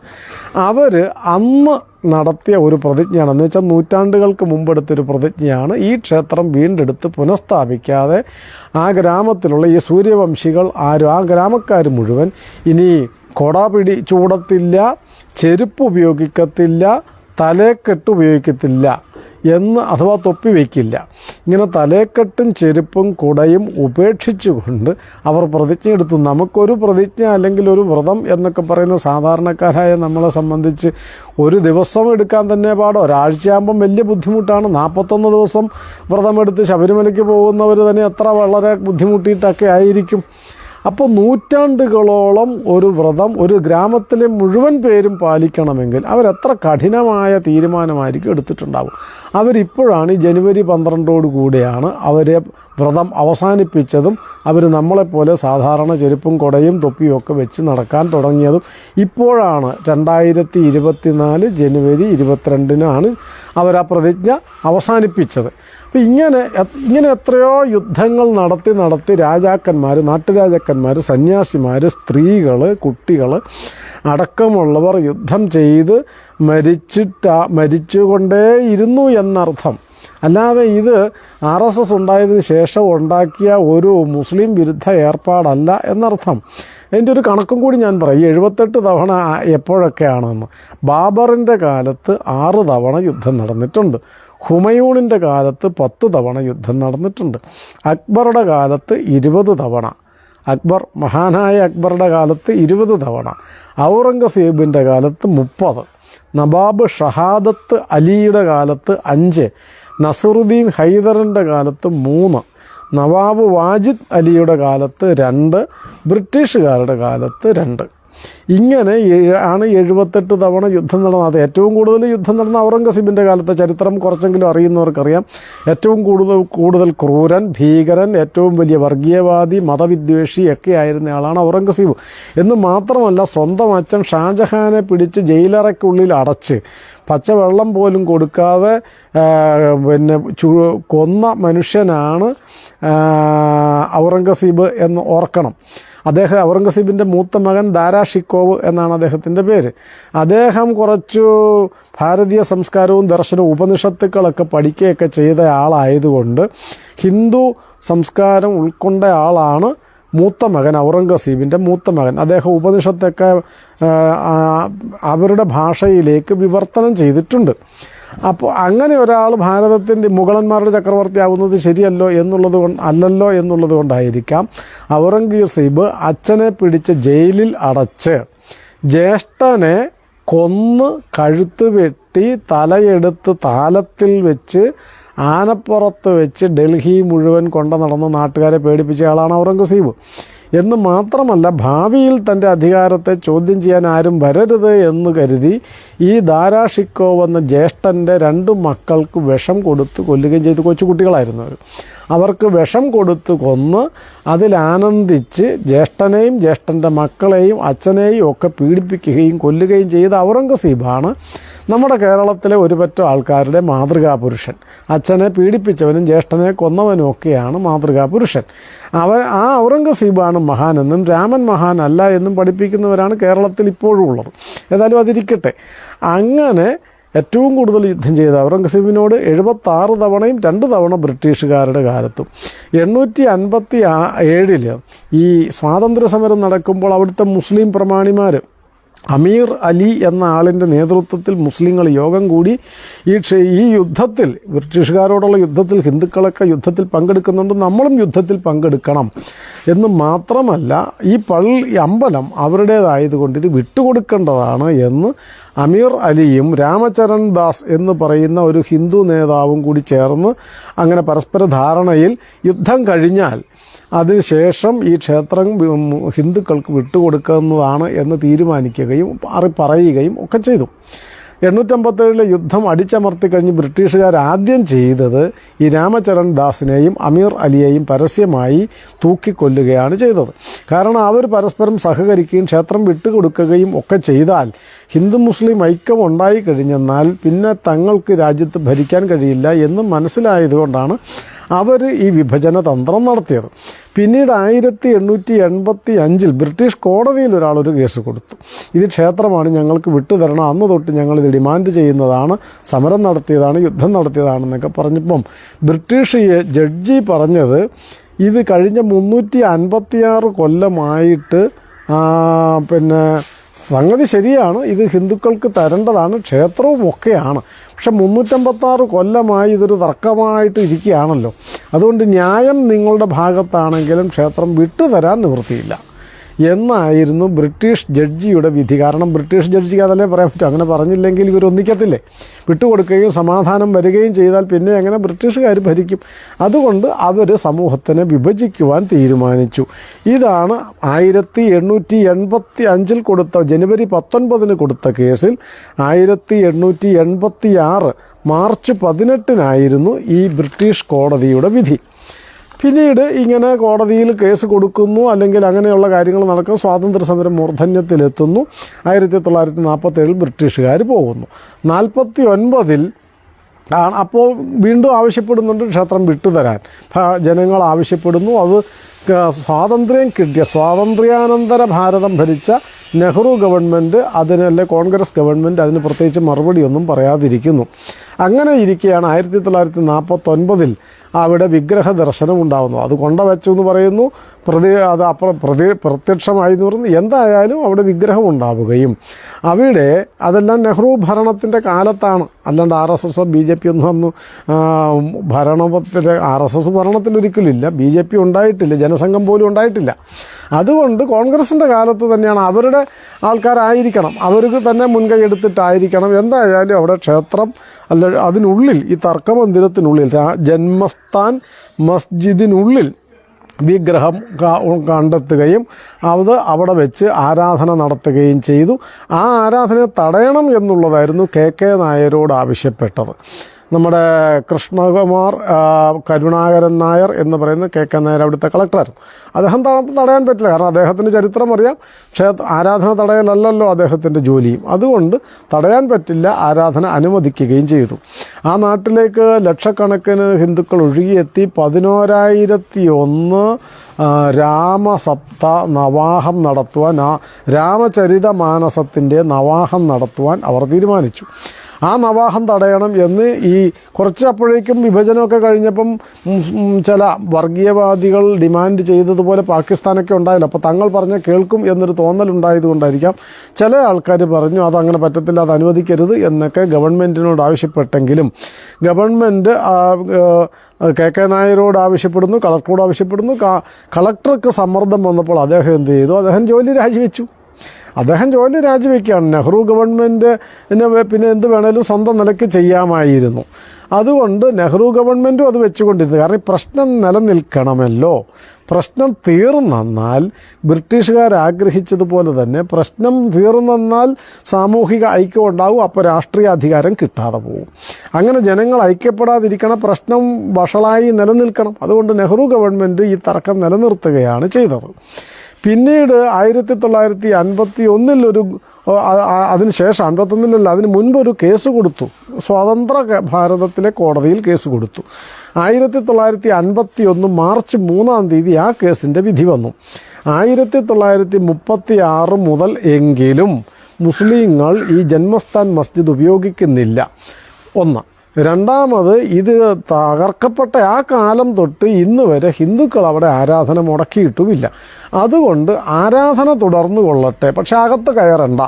അവർ അന്ന് നടത്തിയ ഒരു പ്രതിജ്ഞയാണ്, എന്ന് വെച്ചാൽ നൂറ്റാണ്ടുകൾക്ക് മുമ്പെടുത്തൊരു പ്രതിജ്ഞയാണ്. ഈ ക്ഷേത്രം വീണ്ടെടുത്ത് പുനഃസ്ഥാപിക്കാതെ ആ ഗ്രാമത്തിലുള്ള ഈ സൂര്യവംശികൾ ആരും, ആ ഗ്രാമക്കാർ മുഴുവൻ ഇനി കൊട ചൂടത്തില്ല, ചെരുപ്പ് ഉപയോഗിക്കത്തില്ല, തലേക്കെട്ട് ഉപയോഗിക്കത്തില്ല എന്ന്, അഥവാ തൊപ്പി വയ്ക്കില്ല. ഇങ്ങനെ തലേക്കെട്ടും ചെരുപ്പും കുടയും ഉപേക്ഷിച്ചുകൊണ്ട് അവർ പ്രതിജ്ഞ എടുത്തു. നമുക്കൊരു പ്രതിജ്ഞ അല്ലെങ്കിൽ ഒരു വ്രതം എന്നൊക്കെ പറയുന്ന സാധാരണക്കാരായ നമ്മളെ സംബന്ധിച്ച് ഒരു ദിവസം എടുക്കാൻ തന്നെ പാടോ, ഒരാഴ്ചയാകുമ്പം വലിയ ബുദ്ധിമുട്ടാണ്. 41 ദിവസം വ്രതമെടുത്ത് ശബരിമലയ്ക്ക് പോകുന്നവർ തന്നെ എത്ര വളരെ ബുദ്ധിമുട്ടിയിട്ടൊക്കെ ആയിരിക്കും. അപ്പോൾ നൂറ്റാണ്ടുകളോളം ഒരു വ്രതം ഒരു ഗ്രാമത്തിലെ മുഴുവൻ പേരും പാലിക്കണമെങ്കിൽ അവരെത്ര കഠിനമായ തീരുമാനമായിരിക്കും എടുത്തിട്ടുണ്ടാവും. അവരിപ്പോഴാണ് ഈ ജനുവരി 12 കൂടെയാണ് അവരെ വ്രതം അവസാനിപ്പിച്ചതും അവർ നമ്മളെപ്പോലെ സാധാരണ ചെരുപ്പും കുടയും തൊപ്പിയും ഒക്കെ വെച്ച് നടക്കാൻ തുടങ്ങിയതും ഇപ്പോഴാണ്. 2024 ജനുവരി 22 അവർ ആ പ്രതിജ്ഞ അവസാനിപ്പിച്ചത്. അപ്പോൾ ഇങ്ങനെ എത്രയോ യുദ്ധങ്ങൾ നടത്തി രാജാക്കന്മാർ, നാട്ടുരാജാക്കന്മാർ, സന്യാസിമാർ, സ്ത്രീകൾ, കുട്ടികൾ അടക്കമുള്ളവർ യുദ്ധം ചെയ്ത് മരിച്ചുകൊണ്ടേയിരുന്നു എന്നർത്ഥം. അല്ലാതെ ഇത് RSS ഉണ്ടായതിന് ശേഷം ഉണ്ടാക്കിയ ഒരു മുസ്ലിം വിരുദ്ധ ഏർപ്പാടല്ല എന്നർത്ഥം. അതിൻ്റെ ഒരു കണക്കും കൂടി ഞാൻ പറയും. 78 തവണ എപ്പോഴൊക്കെയാണെന്ന്. ബാബറിൻ്റെ കാലത്ത് 6 തവണ യുദ്ധം നടന്നിട്ടുണ്ട്. ഹുമയൂണിൻ്റെ കാലത്ത് 10 തവണ യുദ്ധം നടന്നിട്ടുണ്ട്. അക്ബറുടെ കാലത്ത് 20 തവണ, മഹാനായ അക്ബറുടെ കാലത്ത് 20 തവണ, ഔറംഗസീബിൻ്റെ കാലത്ത് 30, നവാബ് ഷഹാദത്ത് അലിയുടെ കാലത്ത് 5, നസറുദ്ദീൻ ഹൈദറിൻ്റെ കാലത്ത് 3, നവാബ് വാജിദ് അലിയുടെ കാലത്ത് 2, ബ്രിട്ടീഷുകാരുടെ കാലത്ത് 2. ഇങ്ങനെ ആണ് 78 തവണ യുദ്ധം നടന്നത്. ഏറ്റവും കൂടുതൽ യുദ്ധം നടന്ന ഔറംഗസീബിൻ്റെ കാലത്തെ ചരിത്രം കുറച്ചെങ്കിലും അറിയുന്നവർക്കറിയാം. ഏറ്റവും കൂടുതൽ ക്രൂരൻ, ഭീകരൻ, ഏറ്റവും വലിയ വർഗീയവാദി, മതവിദ്വേഷി ഒക്കെ ആയിരുന്ന ആളാണ് ഔറംഗസീബ്. എന്ന് മാത്രമല്ല, സ്വന്തം അച്ഛൻ ഷാജഹാനെ പിടിച്ച് ജയിലറയ്ക്കുള്ളിൽ അടച്ച് പച്ചവെള്ളം പോലും കൊടുക്കാതെ കൊന്ന മനുഷ്യനാണ് ഔറംഗസീബ് എന്ന് ഓർക്കണം. അദ്ദേഹം ഔറംഗസീബിൻ്റെ മൂത്ത മകൻ ദാരാ ഷിക്കോവ് എന്നാണ് അദ്ദേഹത്തിൻ്റെ പേര്. അദ്ദേഹം കുറച്ചു ഭാരതീയ സംസ്കാരവും ദർശനവും ഉപനിഷത്തുക്കളൊക്കെ പഠിക്കുകയൊക്കെ ചെയ്ത ആളായതുകൊണ്ട് ഹിന്ദു സംസ്കാരം ഉൾക്കൊണ്ട ആളാണ് മൂത്ത മകൻ, ഔറംഗസീബിൻ്റെ മൂത്ത മകൻ. അദ്ദേഹം ഉപനിഷത്തൊക്കെ അവരുടെ ഭാഷയിലേക്ക് വിവർത്തനം ചെയ്തിട്ടുണ്ട്. അപ്പോൾ അങ്ങനെ ഒരാൾ ഭാരതത്തിൻ്റെ മുഗളന്മാരുടെ ചക്രവർത്തിയാകുന്നത് ശരിയല്ലോ എന്നുള്ളത് കൊണ്ടായിരിക്കാം ഔറംഗസീബ് അച്ഛനെ പിടിച്ച് ജയിലിൽ അടച്ച് ജ്യേഷ്ഠനെ കൊന്ന് കഴുത്ത് വെട്ടി തലയെടുത്ത് താലത്തിൽ വെച്ച് ആനപ്പുറത്ത് വെച്ച് ഡൽഹി മുഴുവൻ കൊണ്ടു നടന്ന് നാട്ടുകാരെ പേടിപ്പിച്ച ആളാണ് ഔറംഗസീബ്. എന്ന് മാത്രമല്ല, ഭാവിയിൽ തൻ്റെ അധികാരത്തെ ചോദ്യം ചെയ്യാൻ ആരും വരരുത് എന്ന് കരുതി ഈ ദാരാ ഷിക്കോവ് എന്ന ജ്യേഷ്ഠൻ്റെ 2 മക്കൾക്ക് വിഷം കൊടുത്ത് കൊല്ലുകയും ചെയ്തു. കൊച്ചുകുട്ടികളായിരുന്നു അവർ. അവർക്ക് വിഷം കൊടുത്ത് കൊന്ന് അതിലാനന്ദിച്ച് ജ്യേഷ്ഠനെയും ജ്യേഷ്ഠൻ്റെ മക്കളെയും അച്ഛനെയും ഒക്കെ പീഡിപ്പിക്കുകയും കൊല്ലുകയും ചെയ്ത ഔറംഗസീബാണ് നമ്മുടെ കേരളത്തിലെ ഒരുപറ്റം ആൾക്കാരുടെ മാതൃകാ പുരുഷൻ. അച്ഛനെ പീഡിപ്പിച്ചവനും ജ്യേഷ്ഠനെ കൊന്നവനും ഒക്കെയാണ് മാതൃകാ പുരുഷൻ. ആ ഔറംഗസീബാണ് മഹാനെന്നും രാമൻ മഹാൻ അല്ല എന്നും പഠിപ്പിക്കുന്നവരാണ് കേരളത്തിൽ ഇപ്പോഴും ഉള്ളത്. ഏതായാലും അതിരിക്കട്ടെ. അങ്ങനെ ഏറ്റവും കൂടുതൽ യുദ്ധം ചെയ്ത ഔറംഗസീബിനോട് 76 തവണയും 2 തവണ ബ്രിട്ടീഷുകാരുടെ കാലത്തും 857 ഈ സ്വാതന്ത്ര്യ സമരം നടക്കുമ്പോൾ അവിടുത്തെ മുസ്ലിം പ്രമാണിമാർ അമീർ അലി എന്ന ആളിൻ്റെ നേതൃത്വത്തിൽ മുസ്ലിങ്ങൾ യോഗം കൂടി ഈ യുദ്ധത്തിൽ, ബ്രിട്ടീഷുകാരോടുള്ള യുദ്ധത്തിൽ ഹിന്ദുക്കളൊക്കെ യുദ്ധത്തിൽ പങ്കെടുക്കുന്നുണ്ട്, നമ്മളും യുദ്ധത്തിൽ പങ്കെടുക്കണം എന്ന് മാത്രമല്ല ഈ അമ്പലം അവരുടേതായതുകൊണ്ട് ഇത് വിട്ടുകൊടുക്കേണ്ടതാണ് എന്ന് അമീർ അലിയും രാമചരൺ ദാസ് എന്ന് പറയുന്ന ഒരു ഹിന്ദു നേതാവും കൂടി ചേർന്ന് അങ്ങനെ പരസ്പര ധാരണയിൽ യുദ്ധം കഴിഞ്ഞാൽ അതിനുശേഷം ഈ ക്ഷേത്രം ഹിന്ദുക്കൾക്ക് വിട്ടുകൊടുക്കുന്നതാണ് എന്ന് തീരുമാനിക്കുകയും പറയുകയും ഒക്കെ ചെയ്തു. 857 യുദ്ധം അടിച്ചമർത്തി കഴിഞ്ഞ് ബ്രിട്ടീഷുകാർ ആദ്യം ചെയ്തത് ഈ രാമചരൺ ദാസിനെയും അമീർ അലിയെയും പരസ്യമായി തൂക്കിക്കൊല്ലുകയാണ് ചെയ്തത്. കാരണം അവർ പരസ്പരം സഹകരിക്കുകയും ക്ഷേത്രം വിട്ടുകൊടുക്കുകയും ഒക്കെ ചെയ്താൽ ഹിന്ദു മുസ്ലിം ഐക്യം ഉണ്ടായി കഴിഞ്ഞെന്നാൽ പിന്നെ തങ്ങൾക്ക് രാജ്യത്ത് ഭരിക്കാൻ കഴിയില്ല എന്ന് മനസ്സിലായതുകൊണ്ടാണ് അവർ ഈ വിഭജന തന്ത്രം നടത്തിയത്. പിന്നീട് 1885 ബ്രിട്ടീഷ് കോടതിയിൽ ഒരാളൊരു കേസ് കൊടുത്തു. ഇത് ക്ഷേത്രമാണ്, ഞങ്ങൾക്ക് വിട്ടുതരണം, അന്ന് തൊട്ട് ഞങ്ങളിത് ഡിമാൻഡ് ചെയ്യുന്നതാണ്, സമരം നടത്തിയതാണ്, യുദ്ധം നടത്തിയതാണെന്നൊക്കെ പറഞ്ഞപ്പം ബ്രിട്ടീഷ് ജഡ്ജി പറഞ്ഞത് ഇത് കഴിഞ്ഞ 356 കൊല്ലമായിട്ട് സംഗതി ശരിയാണ്, ഇത് ഹിന്ദുക്കൾക്ക് തരേണ്ടതാണ്, ക്ഷേത്രവും ഒക്കെയാണ്. പക്ഷെ 356 കൊല്ലമായി ഇതൊരു തർക്കമായിട്ട് ഇരിക്കുകയാണല്ലോ. അതുകൊണ്ട് ന്യായം നിങ്ങളുടെ ഭാഗത്താണെങ്കിലും ക്ഷേത്രം വിട്ടുതരാൻ നിവൃത്തിയില്ല എന്നായിരുന്നു ബ്രിട്ടീഷ് ജഡ്ജിയുടെ വിധി. കാരണം ബ്രിട്ടീഷ് ജഡ്ജിക്ക് അതല്ലേ പറയാൻ പറ്റും. അങ്ങനെ പറഞ്ഞില്ലെങ്കിൽ ഇവരൊന്നിക്കത്തില്ലേ. വിട്ടുകൊടുക്കുകയും സമാധാനം വരികയും ചെയ്താൽ പിന്നെ എങ്ങനെ ബ്രിട്ടീഷുകാർ ഭരിക്കും? അതുകൊണ്ട് അവർ സമൂഹത്തിനെ വിഭജിക്കുവാൻ തീരുമാനിച്ചു. ഇതാണ് 1885 കൊടുത്ത ജനുവരി 19 കൊടുത്ത കേസിൽ 1886 മാർച്ച് 18 ഈ ബ്രിട്ടീഷ് കോടതിയുടെ വിധി. പിന്നീട് ഇങ്ങനെ കോടതിയിൽ കേസ് കൊടുക്കുന്നു, അല്ലെങ്കിൽ അങ്ങനെയുള്ള കാര്യങ്ങൾ നടക്കും. സ്വാതന്ത്ര്യ സമരം മൂർധന്യത്തിലെത്തുന്നു. 1947 ബ്രിട്ടീഷുകാർ പോകുന്നു. 49 അപ്പോൾ വീണ്ടും ആവശ്യപ്പെടുന്നുണ്ട് ക്ഷേത്രം വിട്ടുതരാൻ. ജനങ്ങൾ ആവശ്യപ്പെടുന്നു. അത് സ്വാതന്ത്ര്യം കിട്ടിയ സ്വാതന്ത്ര്യാനന്തര ഭാരതം ഭരിച്ച നെഹ്റു ഗവൺമെൻറ് അതിനല്ലേ കോൺഗ്രസ് ഗവൺമെൻറ് അതിന് പ്രത്യേകിച്ച് മറുപടിയൊന്നും പറയാതിരിക്കുന്നു. അങ്ങനെ ഇരിക്കുകയാണ് 1949 അവിടെ വിഗ്രഹ ദർശനം ഉണ്ടാകുന്നു. അത് കൊണ്ടുവച്ചു എന്ന് പറയുന്നു, പ്രത്യക്ഷമായി എന്ന് പറയുന്നു. എന്തായാലും അവിടെ വിഗ്രഹം ഉണ്ടാവുകയും അവിടെ അതെല്ലാം നെഹ്റു ഭരണത്തിൻ്റെ കാലത്താണ്. അല്ലാണ്ട് RSS BJP ഒന്നും അന്ന് ഭരണത്തിൻ്റെ RSS ഭരണത്തിലൊരിക്കലില്ല, BJP ഉണ്ടായിട്ടില്ല, ജനസംഘം പോലും ഉണ്ടായിട്ടില്ല. അതുകൊണ്ട് കോൺഗ്രസിൻ്റെ കാലത്ത് തന്നെയാണ്. അവരുടെ ആൾക്കാരായിരിക്കണം, അവർക്ക് തന്നെ മുൻകൈ എടുത്തിട്ടായിരിക്കണം. എന്തായാലും അവിടെ ക്ഷേത്രം അല്ല, അതിനുള്ളിൽ ഈ തർക്കമന്ദിരത്തിനുള്ളിൽ ജന്മസ്ഥാൻ മസ്ജിദിനുള്ളിൽ വിഗ്രഹം കണ്ടെത്തുകയും അത് അവിടെ വെച്ച് ആരാധന നടത്തുകയും ചെയ്തു. ആ ആരാധനയെ തടയണം എന്നുള്ളതായിരുന്നു KK നായരോട് ആവശ്യപ്പെട്ടത്. നമ്മുടെ കൃഷ്ണകുമാർ കരുണാകരൻ നായർ എന്ന് പറയുന്ന KK നായർ അവിടുത്തെ കളക്ടറായിരുന്നു. അദ്ദേഹം തടയാൻ പറ്റില്ല, കാരണം അദ്ദേഹത്തിൻ്റെ ചരിത്രം അറിയാം. ആരാധന തടയലല്ലല്ലോ അദ്ദേഹത്തിൻ്റെ ജോലിയും. അതുകൊണ്ട് തടയാൻ പറ്റില്ല, ആരാധന അനുവദിക്കുകയും ചെയ്തു. ആ നാട്ടിലേക്ക് ലക്ഷക്കണക്കിന് ഹിന്ദുക്കൾ ഒഴുകിയെത്തി 11,001 രാമസപ്ത നവാഹം നടത്തുവാൻ, രാമചരിതമാനസത്തിൻ്റെ നവാഹം നടത്തുവാൻ അവർ തീരുമാനിച്ചു. ആ നവാഹം തടയണം എന്ന് കുറച്ച് അപ്പോഴേക്കും വിഭജനമൊക്കെ കഴിഞ്ഞപ്പം ചില വർഗീയവാദികൾ ഡിമാൻഡ് ചെയ്തതുപോലെ പാകിസ്ഥാനൊക്കെ ഉണ്ടായില്ല. അപ്പോൾ തങ്ങൾ പറഞ്ഞ കേൾക്കും എന്നൊരു തോന്നലുണ്ടായതുകൊണ്ടായിരിക്കാം ചില ആൾക്കാർ പറഞ്ഞു അതങ്ങനെ പറ്റത്തില്ല, അത് അനുവദിക്കരുത് എന്നൊക്കെ ഗവൺമെൻറ്റിനോട് ആവശ്യപ്പെട്ടെങ്കിലും ഗവൺമെൻറ് KK നായരോട് ആവശ്യപ്പെടുന്നു, കളക്ടറോട് ആവശ്യപ്പെടുന്നു. കളക്ടർക്ക് സമ്മർദ്ദം വന്നപ്പോൾ അദ്ദേഹം എന്ത് ചെയ്തു? അദ്ദേഹം ജോലി രാജിവെച്ചു. നെഹ്റു ഗവൺമെൻറ്റിന് പിന്നെ എന്ത് വേണേലും സ്വന്തം നിലയ്ക്ക് ചെയ്യാമായിരുന്നു. അതുകൊണ്ട് നെഹ്റു ഗവൺമെൻറ്റും അത് വെച്ചുകൊണ്ടിരുന്നു. കാരണം ഈ പ്രശ്നം നിലനിൽക്കണമല്ലോ. പ്രശ്നം തീർന്നാൽ ബ്രിട്ടീഷുകാർ ആഗ്രഹിച്ചതുപോലെ തന്നെ പ്രശ്നം തീർന്നാൽ സാമൂഹിക ഐക്യം ഉണ്ടാവും, അപ്പോൾ രാഷ്ട്രീയ അധികാരം കിട്ടാതെ പോകും. അങ്ങനെ ജനങ്ങൾ ഐക്യപ്പെടാതിരിക്കണം, പ്രശ്നം വഷളായി നിലനിൽക്കണം. അതുകൊണ്ട് നെഹ്റു ഗവൺമെൻറ് ഈ തർക്കം നിലനിർത്തുകയാണ് ചെയ്തത്. പിന്നീട് 1951 അതിനുശേഷം 51 അതിന് മുൻപൊരു കേസ് കൊടുത്തു. സ്വതന്ത്ര ഭാരതത്തിലെ കോടതിയിൽ കേസ് കൊടുത്തു. 1951 മാർച്ച് 3 ആ കേസിൻ്റെ വിധി വന്നു. 1936 മുതൽ എങ്കിലും മുസ്ലിങ്ങൾ ഈ ജന്മസ്ഥാൻ മസ്ജിദ് ഉപയോഗിക്കുന്നില്ല. ഒന്ന്. രണ്ടാമത്, ഇത് തകർക്കപ്പെട്ട ആ കാലം തൊട്ട് ഇന്ന് വരെ ഹിന്ദുക്കൾ അവിടെ ആരാധന മുടക്കിയിട്ടുമില്ല. അതുകൊണ്ട് ആരാധന തുടർന്നു കൊള്ളട്ടെ, പക്ഷെ അകത്ത് കയറണ്ട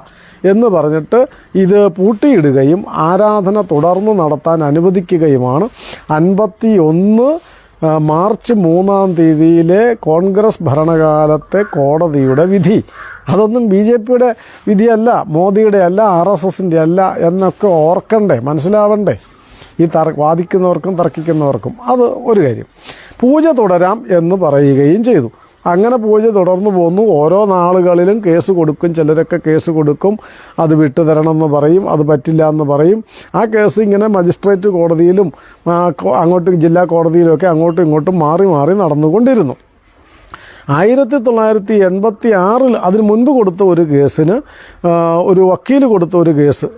എന്ന് പറഞ്ഞിട്ട് ഇത് പൂട്ടിയിടുകയും ആരാധന തുടർന്ന് നടത്താൻ അനുവദിക്കുകയുമാണ് 51 മാർച്ച് 3 കോൺഗ്രസ് ഭരണകാലത്തെ കോടതിയുടെ വിധി. അതൊന്നും BJPയുടെ വിധിയല്ല, മോദിയുടെ അല്ല, RSSൻ്റെ അല്ല എന്നൊക്കെ ഓർക്കണ്ടേ, മനസ്സിലാവണ്ടേ ഈ വാദിക്കുന്നവർക്കും തർക്കിക്കുന്നവർക്കും. അത് ഒരു കാര്യം. പൂജ തുടരാം എന്ന് പറയുകയും ചെയ്തു. അങ്ങനെ പൂജ തുടർന്നു പോന്നു. ഓരോ നാളുകളിലും കേസ് കൊടുക്കും, ചിലരൊക്കെ കേസ് കൊടുക്കും, അത് വിട്ടുതരണമെന്ന് പറയും, അത് പറ്റില്ല എന്ന് പറയും. ആ കേസ് ഇങ്ങനെ മജിസ്ട്രേറ്റ് കോടതിയിലും അങ്ങോട്ടും ജില്ലാ കോടതിയിലുമൊക്കെ അങ്ങോട്ടും ഇങ്ങോട്ടും മാറി മാറി നടന്നുകൊണ്ടിരുന്നു. 1986 അതിന് മുൻപ് കൊടുത്ത ഒരു കേസിന് ഒരു വക്കീൽ കൊടുത്ത ഒരു കേസ്,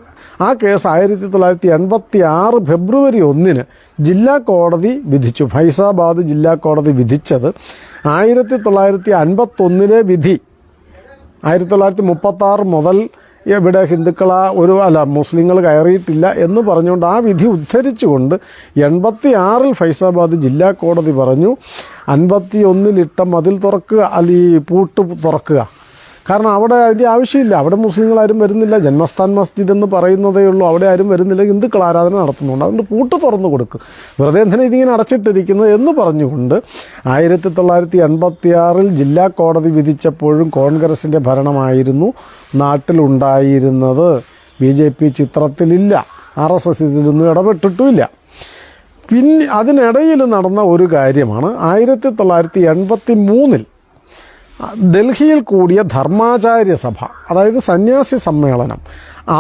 ആ കേസ് 1986 ഫെബ്രുവരി 1 ജില്ലാ കോടതി വിധിച്ചു. ഫൈസാബാദ് ജില്ലാ കോടതി വിധിച്ചത് 1951 വിധി 1936 മുതൽ ഇവിടെ മുസ്ലിങ്ങൾ കയറിയിട്ടില്ല എന്ന് പറഞ്ഞുകൊണ്ട് ആ വിധി ഉദ്ധരിച്ചുകൊണ്ട് 86 ഫൈസാബാദ് ജില്ലാ കോടതി പറഞ്ഞു 51 മതിൽ തുറക്കുക, അല്ലെങ്കിൽ പൂട്ട് തുറക്കുക. കാരണം അവിടെ അതിൻ്റെ ആവശ്യമില്ല, അവിടെ മുസ്ലിങ്ങളാരും വരുന്നില്ല, ജന്മസ്ഥാൻ മസ്ജിദ് എന്ന് പറയുന്നതേ ഉള്ളൂ, അവിടെ ആരും വരുന്നില്ല, ഹിന്ദുക്കൾ ആരാധന നടത്തുന്നുണ്ട്, അതുകൊണ്ട് പൂട്ട് തുറന്നു കൊടുക്കും, വെറുതെ എന്തിനാ ഇതിങ്ങനെ അടച്ചിട്ടിരിക്കുന്നത് എന്ന് പറഞ്ഞുകൊണ്ട് 1986 ജില്ലാ കോടതി വിധിച്ചപ്പോഴും കോൺഗ്രസിൻ്റെ ഭരണമായിരുന്നു നാട്ടിലുണ്ടായിരുന്നത്. BJP ചിത്രത്തിലില്ല, RSS ഇതിലൊന്നും ഇടപെട്ടിട്ടുമില്ല. പിന്നെ അതിനിടയിൽ നടന്ന ഒരു കാര്യമാണ് 1983 ഡൽഹിയിൽ കൂടിയ ധർമാചാര്യ സഭ, അതായത് സന്യാസി സമ്മേളനം,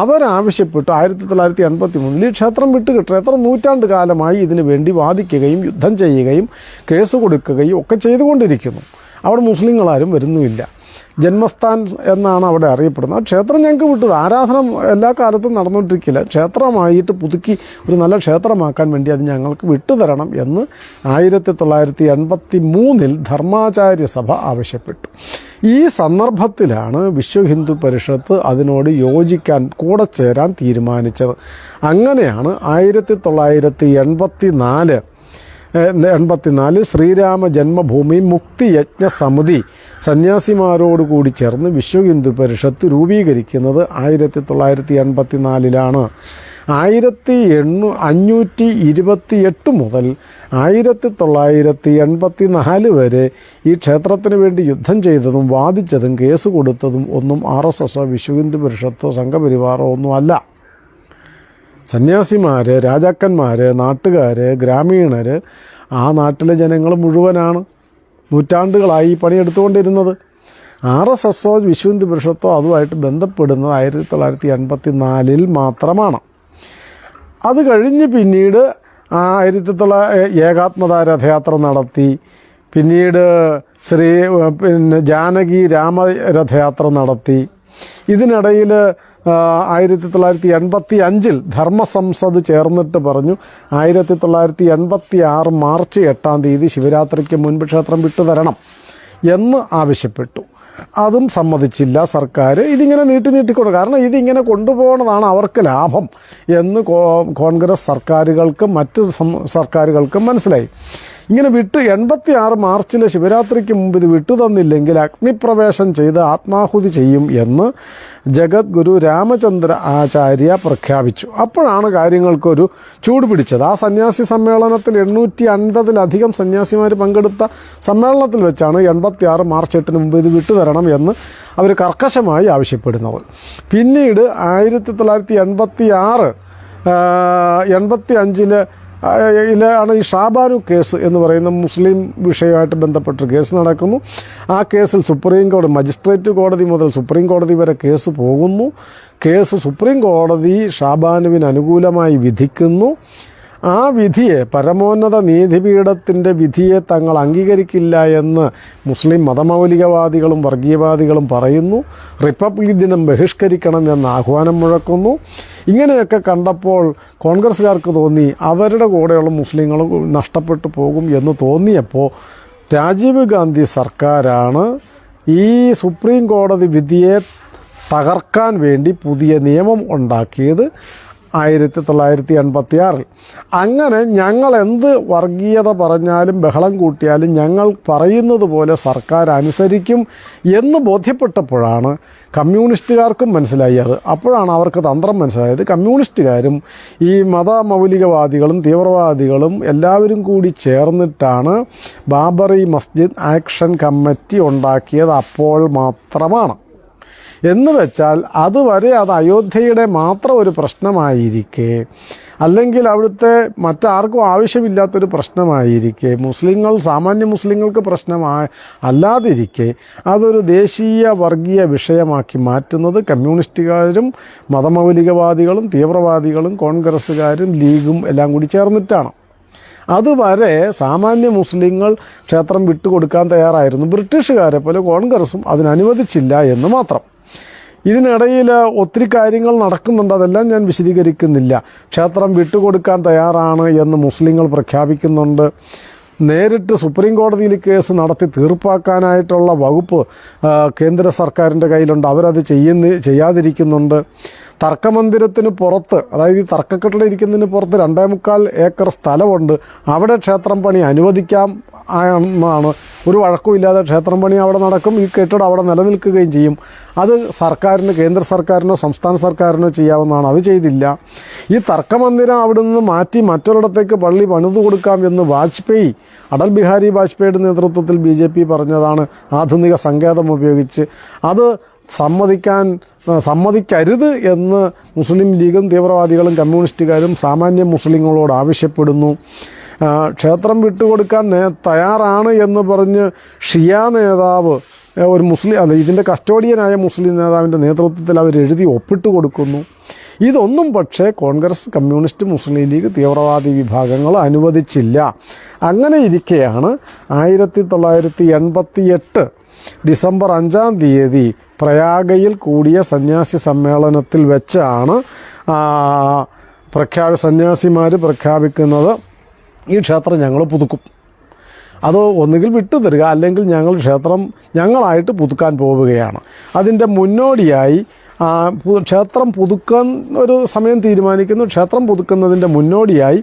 അവരാവശ്യപ്പെട്ടു 1983 ഈ ക്ഷേത്രം വിട്ടുകിട്ടണം. എത്ര നൂറ്റാണ്ട് കാലമായി ഇതിനു വേണ്ടി വാദിക്കുകയും യുദ്ധം ചെയ്യുകയും കേസ് കൊടുക്കുകയും ഒക്കെ ചെയ്തുകൊണ്ടിരിക്കുന്നു. അവിടെ മുസ്ലിങ്ങളാരും വരുന്നുമില്ല. ജന്മസ്ഥാൻ എന്നാണ് അവിടെ അറിയപ്പെടുന്നത്. ആ ക്ഷേത്രം ഞങ്ങൾക്ക് വിട്ടത്, ആരാധന എല്ലാ കാലത്തും നടന്നുകൊണ്ടിരിക്കില്ല, ക്ഷേത്രമായിട്ട് പുതുക്കി ഒരു നല്ല ക്ഷേത്രമാക്കാൻ വേണ്ടി അത് ഞങ്ങൾക്ക് വിട്ടുതരണം എന്ന് 1983 ധർമാചാര്യ സഭ ആവശ്യപ്പെട്ടു. ഈ സന്ദർഭത്തിലാണ് വിശ്വ ഹിന്ദു പരിഷത്ത് അതിനോട് യോജിക്കാൻ, കൂടെ ചേരാൻ തീരുമാനിച്ചത്. അങ്ങനെയാണ് 1984 ശ്രീരാമ ജന്മഭൂമി മുക്തി യജ്ഞ സമിതി സന്യാസിമാരോടുകൂടി ചേർന്ന് വിശ്വ ഹിന്ദു പരിഷത്ത് രൂപീകരിക്കുന്നത് 1984. 1528 മുതൽ 1984 വരെ ഈ ക്ഷേത്രത്തിന് വേണ്ടി യുദ്ധം ചെയ്തതും വാദിച്ചതും കേസ് കൊടുത്തതും ഒന്നും RSS വിശ്വ ഹിന്ദു പരിഷത്തോ സംഘപരിവാറോ ഒന്നുമല്ല. സന്യാസിമാർ, രാജാക്കന്മാർ, നാട്ടുകാർ, ഗ്രാമീണർ, ആ നാട്ടിലെ ജനങ്ങൾ മുഴുവനാണ് നൂറ്റാണ്ടുകളായി ഈ പണിയെടുത്തുകൊണ്ടിരുന്നത്. RSSോ വിശ്വ ഹിന്ദു പരിഷത്തോ അതുമായിട്ട് ബന്ധപ്പെടുന്നത് 1984 മാത്രമാണ്. അത് കഴിഞ്ഞ് പിന്നീട് 1900 ഏകാത്മതാ രഥയാത്ര നടത്തി. പിന്നീട് ജാനകി രാമരഥയാത്ര നടത്തി. ഇതിനിടയിൽ 1985 ധർമ്മസംസദ് ചേർന്നിട്ട് പറഞ്ഞു 1986 മാർച്ച് 8 ശിവരാത്രിക്ക് മുൻപ് ക്ഷേത്രം വിട്ടുതരണം എന്ന് ആവശ്യപ്പെട്ടു. അതും സമ്മതിച്ചില്ല സർക്കാർ. ഇതിങ്ങനെ നീട്ടിക്കൊണ്ടു. കാരണം ഇതിങ്ങനെ കൊണ്ടുപോകുന്നതാണ് അവർക്ക് ലാഭം എന്ന് കോൺഗ്രസ് സർക്കാരുകൾക്കും മറ്റ് സർക്കാരുകൾക്കും മനസ്സിലായി. ഇങ്ങനെ 86 മാർച്ചിലെ ശിവരാത്രിക്ക് മുമ്പ് ഇത് വിട്ടുതന്നില്ലെങ്കിൽ അഗ്നിപ്രവേശം ചെയ്ത് ആത്മാഹുതി ചെയ്യും എന്ന് ജഗദ്ഗുരു രാമചന്ദ്ര ആചാര്യ പ്രഖ്യാപിച്ചു. അപ്പോഴാണ് കാര്യങ്ങൾക്കൊരു ചൂട് പിടിച്ചത്. ആ സന്യാസി സമ്മേളനത്തിൽ 850-ലധികം സന്യാസിമാർ പങ്കെടുത്ത സമ്മേളനത്തിൽ വെച്ചാണ് 86 മാർച്ച് 8 മുമ്പ് ഇത് വിട്ടുതരണം എന്ന് അവർ കർക്കശമായി ആവശ്യപ്പെടുന്നത്. പിന്നീട് 1986 85 ഈ ഷാബാനു കേസ് എന്ന് പറയുന്ന മുസ്ലിം വിഷയമായിട്ട് ബന്ധപ്പെട്ട് കേസ് നടക്കുന്നു. ആ കേസിൽ സുപ്രീം കോടതി, മജിസ്ട്രേറ്റ് കോടതി മുതൽ സുപ്രീം കോടതി വരെ കേസ് പോകുന്നു. കേസ് സുപ്രീം കോടതി ഷാബാനുവിന് അനുകൂലമായി വിധിക്കുന്നു. ആ വിധിയെ, പരമോന്നത നീതിപീഠത്തിൻ്റെ വിധിയെ തങ്ങൾ അംഗീകരിക്കില്ല എന്ന് മുസ്ലിം മതമൗലികവാദികളും വർഗീയവാദികളും പറയുന്നു. റിപ്പബ്ലിക് ദിനം ബഹിഷ്കരിക്കണം എന്ന് ആഹ്വാനം മുഴക്കുന്നു. ഇങ്ങനെയൊക്കെ കണ്ടപ്പോൾ കോൺഗ്രസ്സുകാർക്ക് തോന്നി അവരുടെ കൂടെയുള്ള മുസ്ലിങ്ങൾ നഷ്ടപ്പെട്ടു പോകും എന്ന് തോന്നിയപ്പോൾ രാജീവ് ഗാന്ധി സർക്കാരാണ് ഈ സുപ്രീം കോടതി വിധിയെ തകർക്കാൻ വേണ്ടി പുതിയ നിയമം ഉണ്ടാക്കിയത് 1986. അങ്ങനെ ഞങ്ങൾ എന്ത് വർഗീയത പറഞ്ഞാലും ബഹളം കൂട്ടിയാലും ഞങ്ങൾ പറയുന്നത് പോലെ സർക്കാർ അനുസരിക്കും എന്ന് ബോധ്യപ്പെട്ടപ്പോഴാണ് കമ്മ്യൂണിസ്റ്റുകാർക്കും മനസ്സിലായി അത്. അപ്പോഴാണ് അവർക്ക് തന്ത്രം മനസ്സിലായത്. കമ്മ്യൂണിസ്റ്റുകാരും ഈ മതമൗലികവാദികളും തീവ്രവാദികളും എല്ലാവരും കൂടി ചേർന്നിട്ടാണ് ബാബറി മസ്ജിദ് ആക്ഷൻ കമ്മിറ്റി ഉണ്ടാക്കിയത്. അപ്പോൾ മാത്രമാണ്. എന്ന് വെച്ചാൽ അതുവരെ അത് അയോധ്യയുടെ മാത്രം ഒരു പ്രശ്നമായിരിക്കെ, അല്ലെങ്കിൽ അവിടുത്തെ മറ്റാർക്കും ആവശ്യമില്ലാത്തൊരു പ്രശ്നമായിരിക്കെ, സാമാന്യ മുസ്ലിങ്ങൾക്ക് അല്ലാതിരിക്കെ അതൊരു ദേശീയ വർഗീയ വിഷയമാക്കി മാറ്റുന്നത് കമ്മ്യൂണിസ്റ്റുകാരും മതമൗലികവാദികളും തീവ്രവാദികളും കോൺഗ്രസ്സുകാരും ലീഗും എല്ലാം കൂടി ചേർന്നിട്ടാണ്. അതുവരെ സാമാന്യ മുസ്ലിങ്ങൾ ക്ഷേത്രം വിട്ടുകൊടുക്കാൻ തയ്യാറായിരുന്നു. ബ്രിട്ടീഷുകാരെ പോലെ കോൺഗ്രസും അതിനനുവദിച്ചില്ല എന്ന് മാത്രം. ഇതിനിടയിൽ ഒത്തിരി കാര്യങ്ങൾ നടക്കുന്നുണ്ട്. അതെല്ലാം ഞാൻ വിശദീകരിക്കുന്നില്ല. ക്ഷേത്രം വിട്ടുകൊടുക്കാൻ തയ്യാറാണ് എന്ന് മുസ്ലിങ്ങൾ പ്രഖ്യാപിക്കുന്നുണ്ട്. നേരിട്ട് സുപ്രീം കോടതിയിൽ കേസ് നടത്തി തീർപ്പാക്കാനായിട്ടുള്ള വകുപ്പ് കേന്ദ്ര സർക്കാരിൻ്റെ കയ്യിലുണ്ട്. അവരത് ചെയ്യാതിരിക്കുന്നുണ്ട്. തർക്കമന്ദിരത്തിന് പുറത്ത്, അതായത് ഈ തർക്കക്കെട്ടിലിരിക്കുന്നതിന് പുറത്ത് 2.25 ഏക്കർ സ്ഥലമുണ്ട്. അവിടെ ക്ഷേത്രം പണി അനുവദിക്കാം എന്നാണ്. ഒരു വഴക്കുമില്ലാതെ ക്ഷേത്രം പണി അവിടെ നടക്കും. ഈ കെട്ടിടം അവിടെ നിലനിൽക്കുകയും ചെയ്യും. അത് കേന്ദ്ര സർക്കാരിനോ സംസ്ഥാന സർക്കാരിനോ ചെയ്യാവുന്നതാണ്. അത് ചെയ്തില്ല. ഈ തർക്കമന്ദിരം അവിടെ നിന്ന് മാറ്റി മറ്റൊരിടത്തേക്ക് പള്ളി പണിതു കൊടുക്കാം എന്ന് അടൽ ബിഹാരി വാജ്പേയിയുടെ നേതൃത്വത്തിൽ BJP പറഞ്ഞതാണ് ആധുനിക സങ്കേതം ഉപയോഗിച്ച്. അത് സമ്മതിക്കരുത് എന്ന് മുസ്ലിം ലീഗും തീവ്രവാദികളും കമ്മ്യൂണിസ്റ്റുകാരും സാമാന്യ മുസ്ലിങ്ങളോട് ആവശ്യപ്പെടുന്നു. ക്ഷേത്രം വിട്ടുകൊടുക്കാൻ തയ്യാറാണ് എന്ന് പറഞ്ഞ് ഷിയ നേതാവ്, ഒരു ഇതിൻ്റെ കസ്റ്റോഡിയനായ മുസ്ലിം നേതാവിൻ്റെ നേതൃത്വത്തിൽ അവർ എഴുതി ഒപ്പിട്ട് കൊടുക്കുന്നു. ഇതൊന്നും പക്ഷേ കോൺഗ്രസ്, കമ്മ്യൂണിസ്റ്റ്, മുസ്ലിം ലീഗ്, തീവ്രവാദി വിഭാഗങ്ങൾ അനുവദിച്ചില്ല. അങ്ങനെ ഇരിക്കെയാണ് 1988 ഡിസംബർ 5 പ്രയാഗയിൽ കൂടിയ സന്യാസി സമ്മേളനത്തിൽ വെച്ചാണ് സന്യാസിമാർ പ്രഖ്യാപിക്കുന്നത്, ഈ ക്ഷേത്രം ഞങ്ങൾ പുതുക്കും. അത് ഒന്നുകിൽ വിട്ടുതരിക, അല്ലെങ്കിൽ ക്ഷേത്രം ഞങ്ങളായിട്ട് പുതുക്കാൻ പോവുകയാണ്. അതിൻ്റെ മുന്നോടിയായി ക്ഷേത്രം പുതുക്കാൻ ഒരു സമയം തീരുമാനിക്കുന്നു. ക്ഷേത്രം പുതുക്കുന്നതിൻ്റെ മുന്നോടിയായി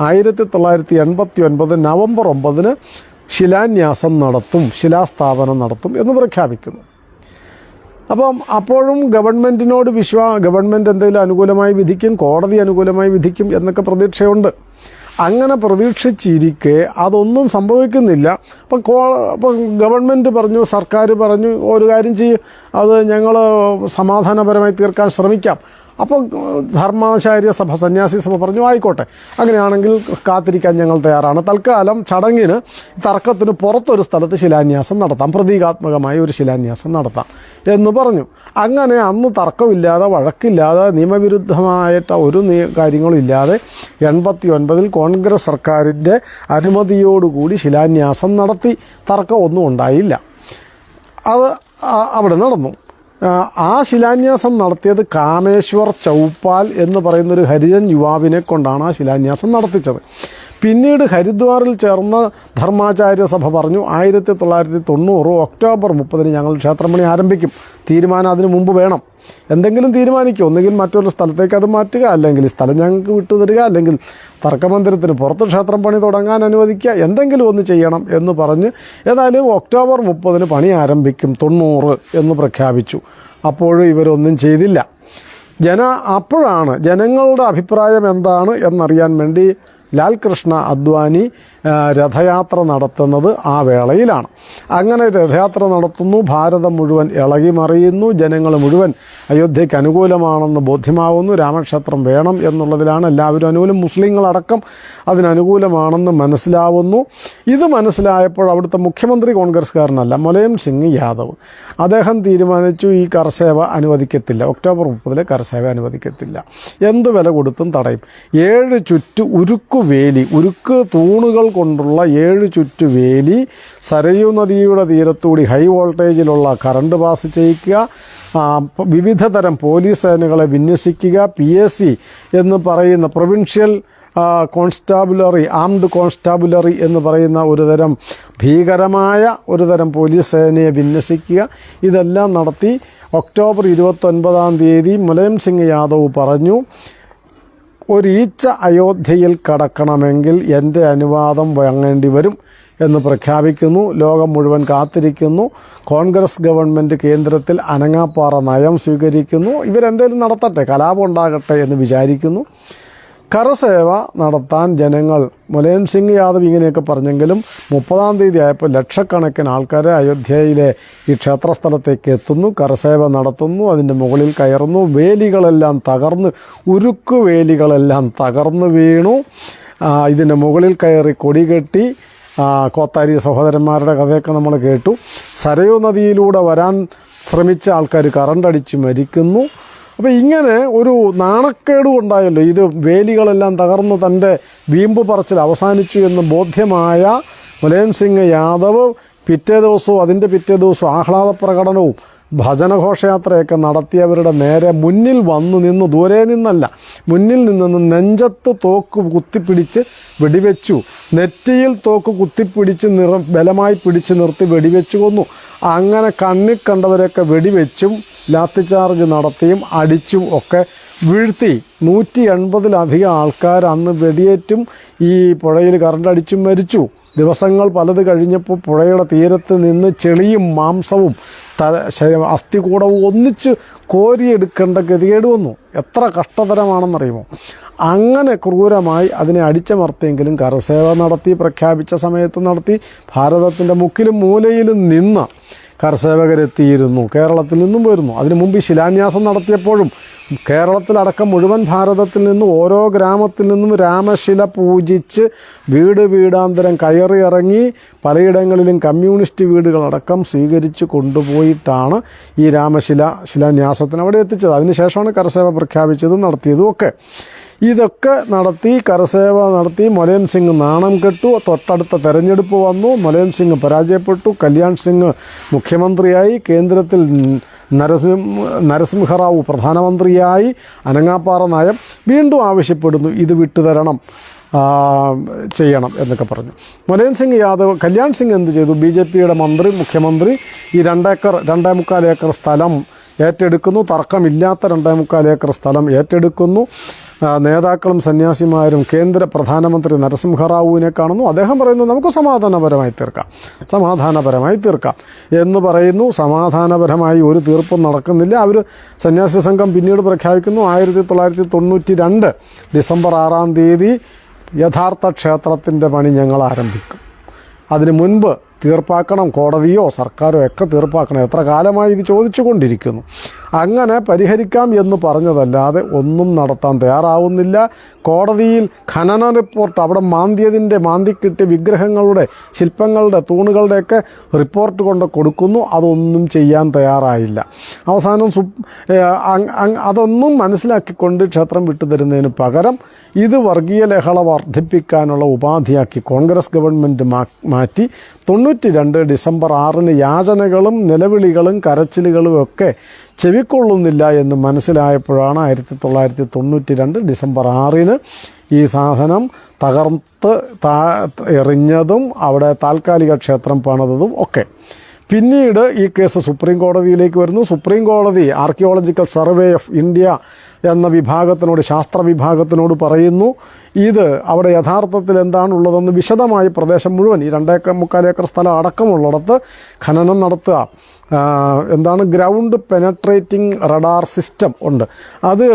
1989 നവംബർ 9 ശിലാന്യാസം നടത്തും, ശിലാസ്ഥാപനം നടത്തും എന്ന് പ്രഖ്യാപിക്കുന്നു. അപ്പോഴും ഗവൺമെൻറ്റിനോട് ഗവൺമെൻറ് എന്തെങ്കിലും അനുകൂലമായി വിധിക്കും, കോടതി അനുകൂലമായി വിധിക്കും എന്നൊക്കെ പ്രതീക്ഷയുണ്ട്. അങ്ങനെ പ്രതീക്ഷിച്ചിരിക്കെ അതൊന്നും സംഭവിക്കുന്നില്ല. അപ്പം ഗവൺമെൻറ് പറഞ്ഞു, സർക്കാർ പറഞ്ഞു, ഒരു കാര്യം ചെയ്യും, അത് ഞങ്ങൾ സമാധാനപരമായി തീർക്കാൻ ശ്രമിക്കാം. അപ്പോൾ ധർമാചാര്യ സഭ, സന്യാസി സഭ പറഞ്ഞു ആയിക്കോട്ടെ, അങ്ങനെയാണെങ്കിൽ കാത്തിരിക്കാൻ ഞങ്ങൾ തയ്യാറാണ്. തൽക്കാലം ചടങ്ങിന് തർക്കത്തിന് പുറത്തൊരു സ്ഥലത്ത് ശിലാന്യാസം നടത്താം, പ്രതീകാത്മകമായ ഒരു ശിലാന്യാസം നടത്താം എന്ന് പറഞ്ഞു. അങ്ങനെ അന്ന് തർക്കമില്ലാതെ, വഴക്കില്ലാതെ, നിയമവിരുദ്ധമായിട്ട് ഒരു കാര്യങ്ങളും ഇല്ലാതെ 89-ൽ കോൺഗ്രസ് സർക്കാരിൻ്റെ അനുമതിയോടുകൂടി ശിലാന്യാസം നടത്തി. തർക്കമൊന്നും ഉണ്ടായില്ല. അത് അവിടെ നടന്നു. ആ ശിലാന്യാസം നടത്തിയത് കാമേശ്വർ ചൗപ്പാൽ എന്ന് പറയുന്നൊരു ഹരിജൻ യുവാവിനെ കൊണ്ടാണ് ആ ശിലാന്യാസം നടത്തിച്ചത്. പിന്നീട് ഹരിദ്വാറിൽ ചേർന്ന ധർമാചാര്യ സഭ പറഞ്ഞു 1990 ഒക്ടോബർ 30 ഞങ്ങൾ ക്ഷേത്രപണി ആരംഭിക്കും. തീരുമാനം അതിനു മുമ്പ് വേണം. എന്തെങ്കിലും തീരുമാനിക്കും, ഒന്നുകിൽ മറ്റൊരു സ്ഥലത്തേക്ക് അത് മാറ്റുക, അല്ലെങ്കിൽ സ്ഥലം ഞങ്ങൾക്ക് വിട്ടുതരിക, അല്ലെങ്കിൽ തർക്കമന്ദിരത്തിന് പുറത്ത് ക്ഷേത്രം പണി തുടങ്ങാൻ അനുവദിക്കുക, എന്തെങ്കിലും ഒന്ന് ചെയ്യണം എന്ന് പറഞ്ഞ് ഏതായാലും ഒക്ടോബർ 30 പണി ആരംഭിക്കും 90 എന്ന് പ്രഖ്യാപിച്ചു. അപ്പോഴും ഇവരൊന്നും ചെയ്തില്ല. അപ്പോഴാണ് ജനങ്ങളുടെ അഭിപ്രായം എന്താണ് എന്നറിയാൻ വേണ്ടി ലാൽ കൃഷ്ണ അദ്വാനി രഥയാത്ര നടത്തുന്നത് ആ വേളയിലാണ്. അങ്ങനെ രഥയാത്ര നടത്തുന്നു. ഭാരതം മുഴുവൻ ഇളകി മറിയുന്നു. ജനങ്ങൾ മുഴുവൻ അയോധ്യയ്ക്ക് അനുകൂലമാണെന്ന് ബോധ്യമാവുന്നു. രാമക്ഷേത്രം വേണം എന്നുള്ളതിലാണ് എല്ലാവരും അനുകൂലം. മുസ്ലിങ്ങളടക്കം അതിനനുകൂലമാണെന്ന് മനസ്സിലാവുന്നു. ഇത് മനസ്സിലായപ്പോൾ അവിടുത്തെ മുഖ്യമന്ത്രി കോൺഗ്രസ്സുകാരനല്ല, മുലായം സിംഗ് യാദവ്. അദ്ദേഹം തീരുമാനിച്ചു ഈ കർസേവ അനുവദിക്കത്തില്ല, ഒക്ടോബർ 30 കർസേവ അനുവദിക്കത്തില്ല, എന്ത് വില കൊടുത്തും തടയും. 7 ചുറ്റു ഉരുക്ക് തൂണുകൾ കൊണ്ടുള്ള 7 ചുറ്റുവേലി, സരയൂ നദിയുടെ തീരത്തൂടി ഹൈ വോൾട്ടേജിലുള്ള കറണ്ട് പാസ് ചെയ്യിക്കുക, വിവിധ തരം പോലീസ് സേനകളെ വിന്യസിക്കുക, PSC എന്ന് പറയുന്ന പ്രൊവിൻഷ്യൽ കോൺസ്റ്റാബുലറി, ആംഡ് കോൺസ്റ്റാബുലറി എന്ന് പറയുന്ന ഒരുതരം ഭീകരമായ ഒരുതരം പോലീസ് സേനയെ വിന്യസിക്കുക. ഇതെല്ലാം നടത്തി ഒക്ടോബർ 29 മുലായം സിംഗ് യാദവ് പറഞ്ഞു, ഒരീച്ച അയോധ്യയിൽ കടക്കണമെങ്കിൽ എൻ്റെ അനുവാദം വാങ്ങേണ്ടി വരും എന്ന് പ്രഖ്യാപിക്കുന്നു. ലോകം മുഴുവൻ കാത്തിരിക്കുന്നു. കോൺഗ്രസ് ഗവൺമെൻറ് കേന്ദ്രത്തിൽ അനങ്ങാപ്പാറ നയം സ്വീകരിക്കുന്നു. ഇവരെന്തേലും നടത്തട്ടെ, കലാപം ഉണ്ടാകട്ടെ എന്ന് വിചാരിക്കുന്നു. കരസേവ നടത്താൻ ജനങ്ങൾ, മുലായം സിംഗ് യാദവ് ഇങ്ങനെയൊക്കെ പറഞ്ഞെങ്കിലും 30 ആയപ്പോൾ ലക്ഷക്കണക്കിന് ആൾക്കാർ അയോധ്യയിലെ ഈ ക്ഷേത്രസ്ഥലത്തേക്ക് എത്തുന്നു, കരസേവ നടത്തുന്നു, അതിൻ്റെ മുകളിൽ കയറുന്നു. വേലികളെല്ലാം തകർന്ന്, ഉരുക്കു വേലികളെല്ലാം തകർന്നു വീണു. ഇതിൻ്റെ മുകളിൽ കയറി കൊടി കെട്ടി. കോത്താരി സഹോദരന്മാരുടെ കഥയൊക്കെ നമ്മൾ കേട്ടു. സരയൂ നദിയിലൂടെ വരാൻ ശ്രമിച്ച ആൾക്കാർ കറണ്ടടിച്ച് മരിക്കുന്നു. അപ്പോൾ ഇങ്ങനെ ഒരു നാണക്കേട് ഉണ്ടായല്ലോ. ഇത് വേലികളെല്ലാം തകർന്ന് തൻ്റെ വീമ്പ് പറച്ചിൽ അവസാനിച്ചു എന്ന് ബോധ്യമായ മുലായം സിംഗ് യാദവ് അതിൻ്റെ പിറ്റേ ദിവസവും ആഹ്ലാദ പ്രകടനവും ഭജനഘോഷയാത്രയൊക്കെ നടത്തിയവരുടെ നേരെ മുന്നിൽ വന്നു നിന്ന്, ദൂരെ നിന്നല്ല, മുന്നിൽ നിന്ന് നെഞ്ചത്ത് തോക്ക് കുത്തിപ്പിടിച്ച് വെടിവെച്ചു. നെറ്റിയിൽ തോക്ക് കുത്തിപ്പിടിച്ച് ബലമായി പിടിച്ച് നിർത്തി വെടിവെച്ചു കൊന്നു. അങ്ങനെ കണ്ണിൽ കണ്ടവരെയൊക്കെ വെടിവെച്ചും ലാത്തി ചാർജ് നടത്തിയും അടിച്ചും ഒക്കെ വീഴ്ത്തി. 180-ലധികം ആൾക്കാർ അന്ന് വെടിയേറ്റും ഈ പുഴയിൽ കറണ്ടടിച്ചും മരിച്ചു. ദിവസങ്ങൾ പലത് കഴിഞ്ഞപ്പോൾ പുഴയുടെ തീരത്ത് നിന്ന് ചെളിയും മാംസവും അസ്ഥികൂടവും ഒന്നിച്ച് കോരിയെടുക്കേണ്ട ഗതികേട് വന്നു. എത്ര കഷ്ടതരമാണെന്നറിയുമോ? അങ്ങനെ ക്രൂരമായി അതിനെ അടിച്ചമർത്തിയെങ്കിലും കരസേവ നടത്തി, പ്രഖ്യാപിച്ച സമയത്ത് നടത്തി. ഭാരതത്തിൻ്റെ മുക്കിലും മൂലയിലും നിന്ന് കരസേവകരെത്തിയിരുന്നു. കേരളത്തിൽ നിന്നും വരുന്നു. അതിനു മുമ്പ് ശിലാന്യാസം നടത്തിയപ്പോഴും കേരളത്തിലടക്കം മുഴുവൻ ഭാരതത്തിൽ നിന്നും ഓരോ ഗ്രാമത്തിൽ നിന്നും രാമശില പൂജിച്ച് വീടാന്തരം കയറിയിറങ്ങി പലയിടങ്ങളിലും കമ്മ്യൂണിസ്റ്റ് വീടുകളടക്കം സ്വീകരിച്ച് കൊണ്ടുപോയിട്ടാണ് ഈ ശിലാന്യാസത്തിന് അവിടെ എത്തിച്ചത്. അതിനുശേഷമാണ് കരസേവ പ്രഖ്യാപിച്ചതും നടത്തിയതും ഒക്കെ. ഇതൊക്കെ നടത്തി, കരസേവ നടത്തി. മുലായം സിംഗ് നാണം കെട്ടു. തൊട്ടടുത്ത തെരഞ്ഞെടുപ്പ് വന്നു. മുലായം സിംഗ് പരാജയപ്പെട്ടു. കല്യാൺ സിംഗ് മുഖ്യമന്ത്രിയായി. കേന്ദ്രത്തിൽ നരസിംഹറാവു പ്രധാനമന്ത്രിയായി. അനങ്ങാപ്പാറ നയം വീണ്ടും ആവശ്യപ്പെടുന്നു, ഇത് വിട്ടുതരണം, ചെയ്യണം എന്നൊക്കെ പറഞ്ഞു. മുലായം സിംഗ് യാദവ്, കല്യാൺ സിംഗ് എന്ത് ചെയ്തു? BJPയുടെ മുഖ്യമന്ത്രി ഈ 2.25 ഏക്കർ സ്ഥലം ഏറ്റെടുക്കുന്നു. തർക്കമില്ലാത്ത 2.25 ഏക്കർ സ്ഥലം ഏറ്റെടുക്കുന്നു. നേതാക്കളും സന്യാസിമാരും കേന്ദ്ര പ്രധാനമന്ത്രി നരസിംഹറാവുവിനെ കാണുന്നു. അദ്ദേഹം പറയുന്നു, നമുക്ക് സമാധാനപരമായി തീർക്കാം എന്ന് പറയുന്നു. സമാധാനപരമായി ഒരു തീർപ്പും നടക്കുന്നില്ല. അവർ സന്യാസി സംഘം പിന്നീട് പ്രഖ്യാപിക്കുന്നു 1992 ഡിസംബർ 6 യഥാർത്ഥ ക്ഷേത്രത്തിൻ്റെ പണി ഞങ്ങൾ ആരംഭിക്കും. അതിനു മുൻപ് തീർപ്പാക്കണം, കോടതിയോ സർക്കാരോ ഒക്കെ തീർപ്പാക്കണം. എത്ര കാലമായി ഇത് ചോദിച്ചു കൊണ്ടിരിക്കുന്നു. അങ്ങനെ പരിഹരിക്കാം എന്ന് പറഞ്ഞതല്ലാതെ ഒന്നും നടത്താൻ തയ്യാറാവുന്നില്ല. കോടതിയിൽ ഖനന റിപ്പോർട്ട്, അവിടെ മാന്തിക്കിട്ടിയ വിഗ്രഹങ്ങളുടെ, ശില്പങ്ങളുടെ, തൂണുകളുടെയൊക്കെ റിപ്പോർട്ട് കൊണ്ട് കൊടുക്കുന്നു. അതൊന്നും ചെയ്യാൻ തയ്യാറായില്ല. അവസാനം അതൊന്നും മനസ്സിലാക്കിക്കൊണ്ട് ക്ഷേത്രം വിട്ടുതരുന്നതിന് പകരം ഇത് വർഗീയ ലഹള വർദ്ധിപ്പിക്കാനുള്ള ഉപാധിയാക്കി കോൺഗ്രസ് ഗവൺമെൻറ് മാറ്റി 92 ഡിസംബർ 6 യാചനകളും നിലവിളികളും കരച്ചിലുകളും ഒക്കെ ചെവിക്കൊള്ളുന്നില്ല എന്ന് മനസ്സിലായപ്പോഴാണ് 1992 ഡിസംബർ 6 ഈ സാധനം തകർത്ത് എറിഞ്ഞതും അവിടെ താൽക്കാലിക ക്ഷേത്രം പണിതതും ഒക്കെ. പിന്നീട് ഈ കേസ് സുപ്രീം കോടതിയിലേക്ക് വരുന്നു. സുപ്രീം കോടതി ആർക്കിയോളജിക്കൽ സർവേ ഓഫ് ഇന്ത്യ എന്ന വിഭാഗത്തിനോട്, ശാസ്ത്ര വിഭാഗത്തിനോട് പറയുന്നു, ഇത് അവിടെ യഥാർത്ഥത്തിൽ എന്താണുള്ളതെന്ന് വിശദമായി പ്രദേശം മുഴുവൻ, ഈ 2.25 ഏക്കർ സ്ഥലം അടക്കമുള്ളിടത്ത് ഖനനം നടത്തുക. ഗ്രൗണ്ട് പെനട്രേറ്റിംഗ് റഡാർ സിസ്റ്റം ഉണ്ട്. അത്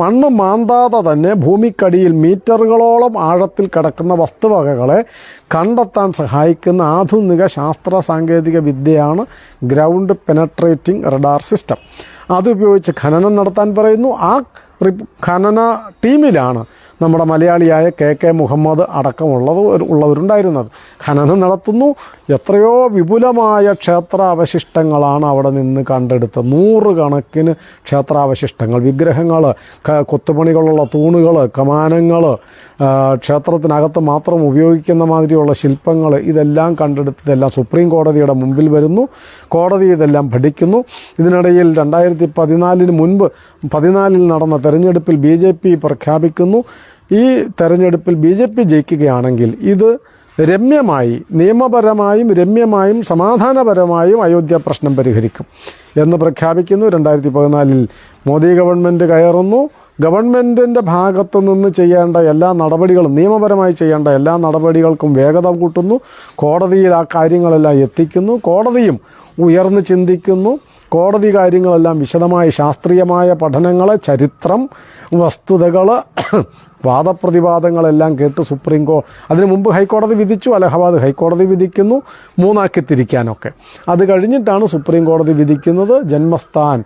മണ്ണ് മാന്താതെ തന്നെ ഭൂമിക്കടിയിൽ മീറ്ററുകളോളം ആഴത്തിൽ കിടക്കുന്ന വസ്തുവകകളെ കണ്ടെത്താൻ സഹായിക്കുന്ന ആധുനിക ശാസ്ത്ര സാങ്കേതിക വിദ്യയാണ് ഗ്രൗണ്ട് പെനട്രേറ്റിംഗ് റഡാർ സിസ്റ്റം. അതുപയോഗിച്ച് ഖനനം നടത്താൻ പറയുന്നു. ആ ഖനന ടീമിലാണ് നമ്മുടെ മലയാളിയായ KK മുഹമ്മദ് ഉള്ളവരുണ്ടായിരുന്നത്. ഖനനം നടത്തുന്നു. എത്രയോ വിപുലമായ ക്ഷേത്രാവശിഷ്ടങ്ങളാണ് അവിടെ നിന്ന് കണ്ടെടുത്തത്. 100 കണക്കിന് ക്ഷേത്രാവശിഷ്ടങ്ങൾ, വിഗ്രഹങ്ങൾ, കൊത്തുപണികളുള്ള തൂണുകൾ, കമാനങ്ങൾ, ക്ഷേത്രത്തിനകത്ത് മാത്രം ഉപയോഗിക്കുന്ന മാതിരിയുള്ള ശില്പങ്ങൾ, ഇതെല്ലാം കണ്ടെടുത്തതെല്ലാം സുപ്രീം കോടതിയുടെ മുമ്പിൽ വരുന്നു. കോടതി ഇതെല്ലാം പഠിക്കുന്നു. ഇതിനിടയിൽ 2014 മുൻപ് 14 നടന്ന തെരഞ്ഞെടുപ്പിൽ BJP പ്രഖ്യാപിക്കുന്നു, ഈ തെരഞ്ഞെടുപ്പിൽ BJP ജയിക്കുകയാണെങ്കിൽ ഇത് രമ്യമായി, നിയമപരമായും രമ്യമായും സമാധാനപരമായും അയോധ്യ പ്രശ്നം പരിഹരിക്കും എന്ന് പ്രഖ്യാപിക്കുന്നു. 2014 മോദി ഗവൺമെൻറ് കയറുന്നു. ഗവൺമെൻറ്റിൻ്റെ ഭാഗത്തു നിന്ന് ചെയ്യേണ്ട എല്ലാ നടപടികളും, നിയമപരമായി ചെയ്യേണ്ട എല്ലാ നടപടികൾക്കും വേഗത കൂട്ടുന്നു. കോടതിയിൽ ആ കാര്യങ്ങളെല്ലാം എത്തിക്കുന്നു. കോടതിയും ഉയർന്ന് ചിന്തിക്കുന്നു. കോടതി കാര്യങ്ങളെല്ലാം വിശദമായ ശാസ്ത്രീയമായ പഠനങ്ങൾ, ചരിത്രം, വസ്തുതകൾ, വാദപ്രതിവാദങ്ങളെല്ലാം കേട്ട് അതിനു മുമ്പ് ഹൈക്കോടതി വിധിച്ചു, അലഹബാദ് ഹൈക്കോടതി വിധിക്കുന്നു 3 ആക്കി തിരിക്കാനൊക്കെ. അത് കഴിഞ്ഞിട്ടാണ് സുപ്രീം കോടതി വിധിക്കുന്നത് ജന്മസ്ഥാൻ,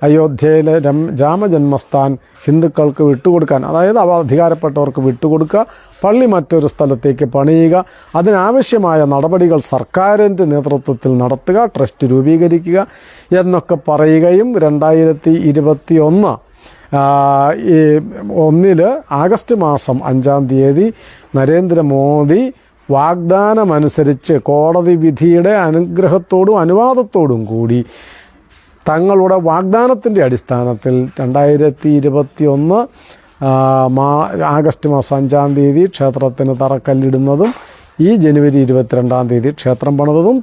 അയോധ്യയിലെ രാമജന്മസ്ഥാൻ ഹിന്ദുക്കൾക്ക് വിട്ടുകൊടുക്കാൻ, അതായത് അധികാരപ്പെട്ടവർക്ക് വിട്ടുകൊടുക്കുക, പള്ളി മറ്റൊരു സ്ഥലത്തേക്ക് പണിയുക, അതിനാവശ്യമായ നടപടികൾ സർക്കാരിൻ്റെ നേതൃത്വത്തിൽ നടത്തുക, ട്രസ്റ്റ് രൂപീകരിക്കുക എന്നൊക്കെ പറയുകയും 2021 ആഗസ്റ്റ് മാസം 5-ാം തീയതി നരേന്ദ്രമോദി വാഗ്ദാനമനുസരിച്ച് കോടതി വിധിയുടെ അനുഗ്രഹത്തോടും അനുവാദത്തോടും കൂടി തങ്ങളുടെ വാഗ്ദാനത്തിൻ്റെ അടിസ്ഥാനത്തിൽ 2021 ആഗസ്റ്റ് മാസം 5-ാം തീയതി ക്ഷേത്രത്തിന് തറക്കല്ലിടുന്നതും ഈ ജനുവരി 22-ാം തീയതി ക്ഷേത്രം പണിതതും,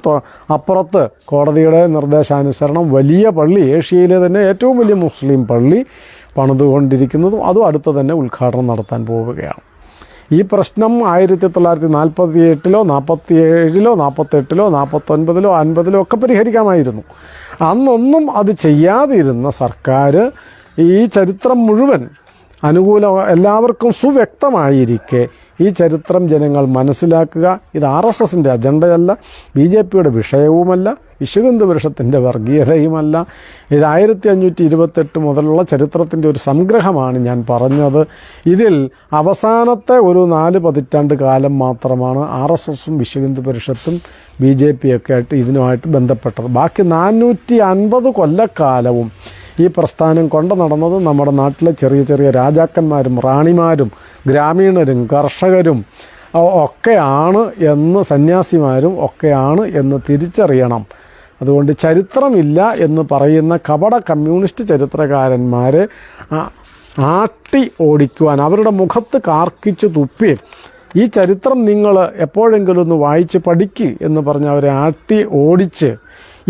അപ്പുറത്ത് കോടതിയുടെ നിർദ്ദേശാനുസരണം വലിയ പള്ളി, ഏഷ്യയിലെ തന്നെ ഏറ്റവും വലിയ മുസ്ലിം പള്ളി പണിതുകൊണ്ടിരിക്കുന്നതും അതും അടുത്ത് തന്നെ ഉദ്ഘാടനം നടത്താൻ പോവുകയാണ്. ഈ പ്രശ്നം 1948-ലോ 47-ലോ 48-ലോ 49-ലോ 50-ലോ ഒക്കെ പരിഹരിക്കാമായിരുന്നു. അന്നൊന്നും അത് ചെയ്യാതിരുന്ന സർക്കാർ ഈ ചരിത്രം മുഴുവൻ എല്ലാവർക്കും സുവ്യക്തമായിരിക്കെ ഈ ചരിത്രം ജനങ്ങൾ മനസ്സിലാക്കുക. ഇത് RSSൻ്റെ അജണ്ടയല്ല, BJPയുടെ വിഷയവുമല്ല, വിശ്വഹിന്ദു പരിഷത്തിൻ്റെ വർഗീയതയുമല്ല. ഇത് 1528 മുതലുള്ള ചരിത്രത്തിൻ്റെ ഒരു സംഗ്രഹമാണ് ഞാൻ പറഞ്ഞത്. ഇതിൽ അവസാനത്തെ ഒരു 4 പതിറ്റാണ്ട് കാലം മാത്രമാണ് RSSും വിശ്വഹിന്ദു പരിഷത്തും BJPയൊക്കെ ആയിട്ട് ഇതിനുമായിട്ട് ബന്ധപ്പെട്ടത്. ബാക്കി 450 കൊല്ലക്കാലവും ഈ പ്രസ്ഥാനം കൊണ്ടു നടന്നത് നമ്മുടെ നാട്ടിലെ ചെറിയ ചെറിയ രാജാക്കന്മാരും റാണിമാരും ഗ്രാമീണരും കർഷകരും ഒക്കെയാണ് എന്ന്, സന്യാസിമാരും ഒക്കെയാണ് എന്ന് തിരിച്ചറിയണം. അതുകൊണ്ട് ചരിത്രമില്ല എന്ന് പറയുന്ന കപട കമ്മ്യൂണിസ്റ്റ് ചരിത്രകാരന്മാരെ ആട്ടി ഓടിക്കുവാൻ, അവരുടെ മുഖത്ത് കാർക്കിച്ച് തുപ്പി ഈ ചരിത്രം നിങ്ങൾ എപ്പോഴെങ്കിലും ഒന്ന് വായിച്ച് പഠിക്കുക എന്ന് പറഞ്ഞ് അവരെ ആട്ടി ഓടിച്ച്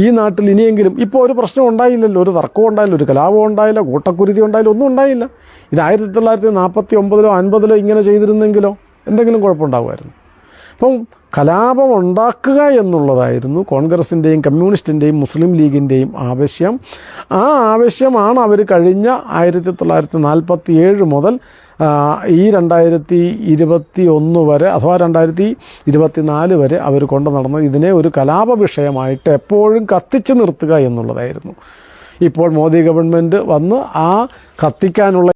ഈ നാട്ടിൽ ഇനിയെങ്കിലും, ഇപ്പോൾ ഒരു പ്രശ്നം ഉണ്ടായില്ലല്ലോ, ഒരു തർക്കവും ഉണ്ടായില്ല, ഒരു കലാപവും ഉണ്ടായില്ല, കൂട്ടക്കുരുതി ഉണ്ടായില്ല, ഒന്നും ഉണ്ടായില്ല. ഇത് 1949-ലോ 50-ലോ ഇങ്ങനെ ചെയ്തിരുന്നെങ്കിലോ എന്തെങ്കിലും കുഴപ്പമുണ്ടാകുമായിരുന്നു. അപ്പം കലാപം ഉണ്ടാക്കുക എന്നുള്ളതായിരുന്നു കോൺഗ്രസിൻ്റെയും കമ്മ്യൂണിസ്റ്റിൻ്റെയും മുസ്ലിം ലീഗിൻ്റെയും ആവശ്യം. ആ ആവശ്യമാണ് അവർ കഴിഞ്ഞ 1947 മുതൽ ഈ 2021 വരെ അഥവാ 2024 വരെ അവർ കൊണ്ടു നടന്നത്. ഇതിനെ ഒരു കലാപ വിഷയമായിട്ട് എപ്പോഴും കത്തിച്ചു നിർത്തുക എന്നുള്ളതായിരുന്നു. ഇപ്പോൾ മോദി ഗവൺമെൻറ് വന്ന് ആ കത്തിക്കാനുള്ള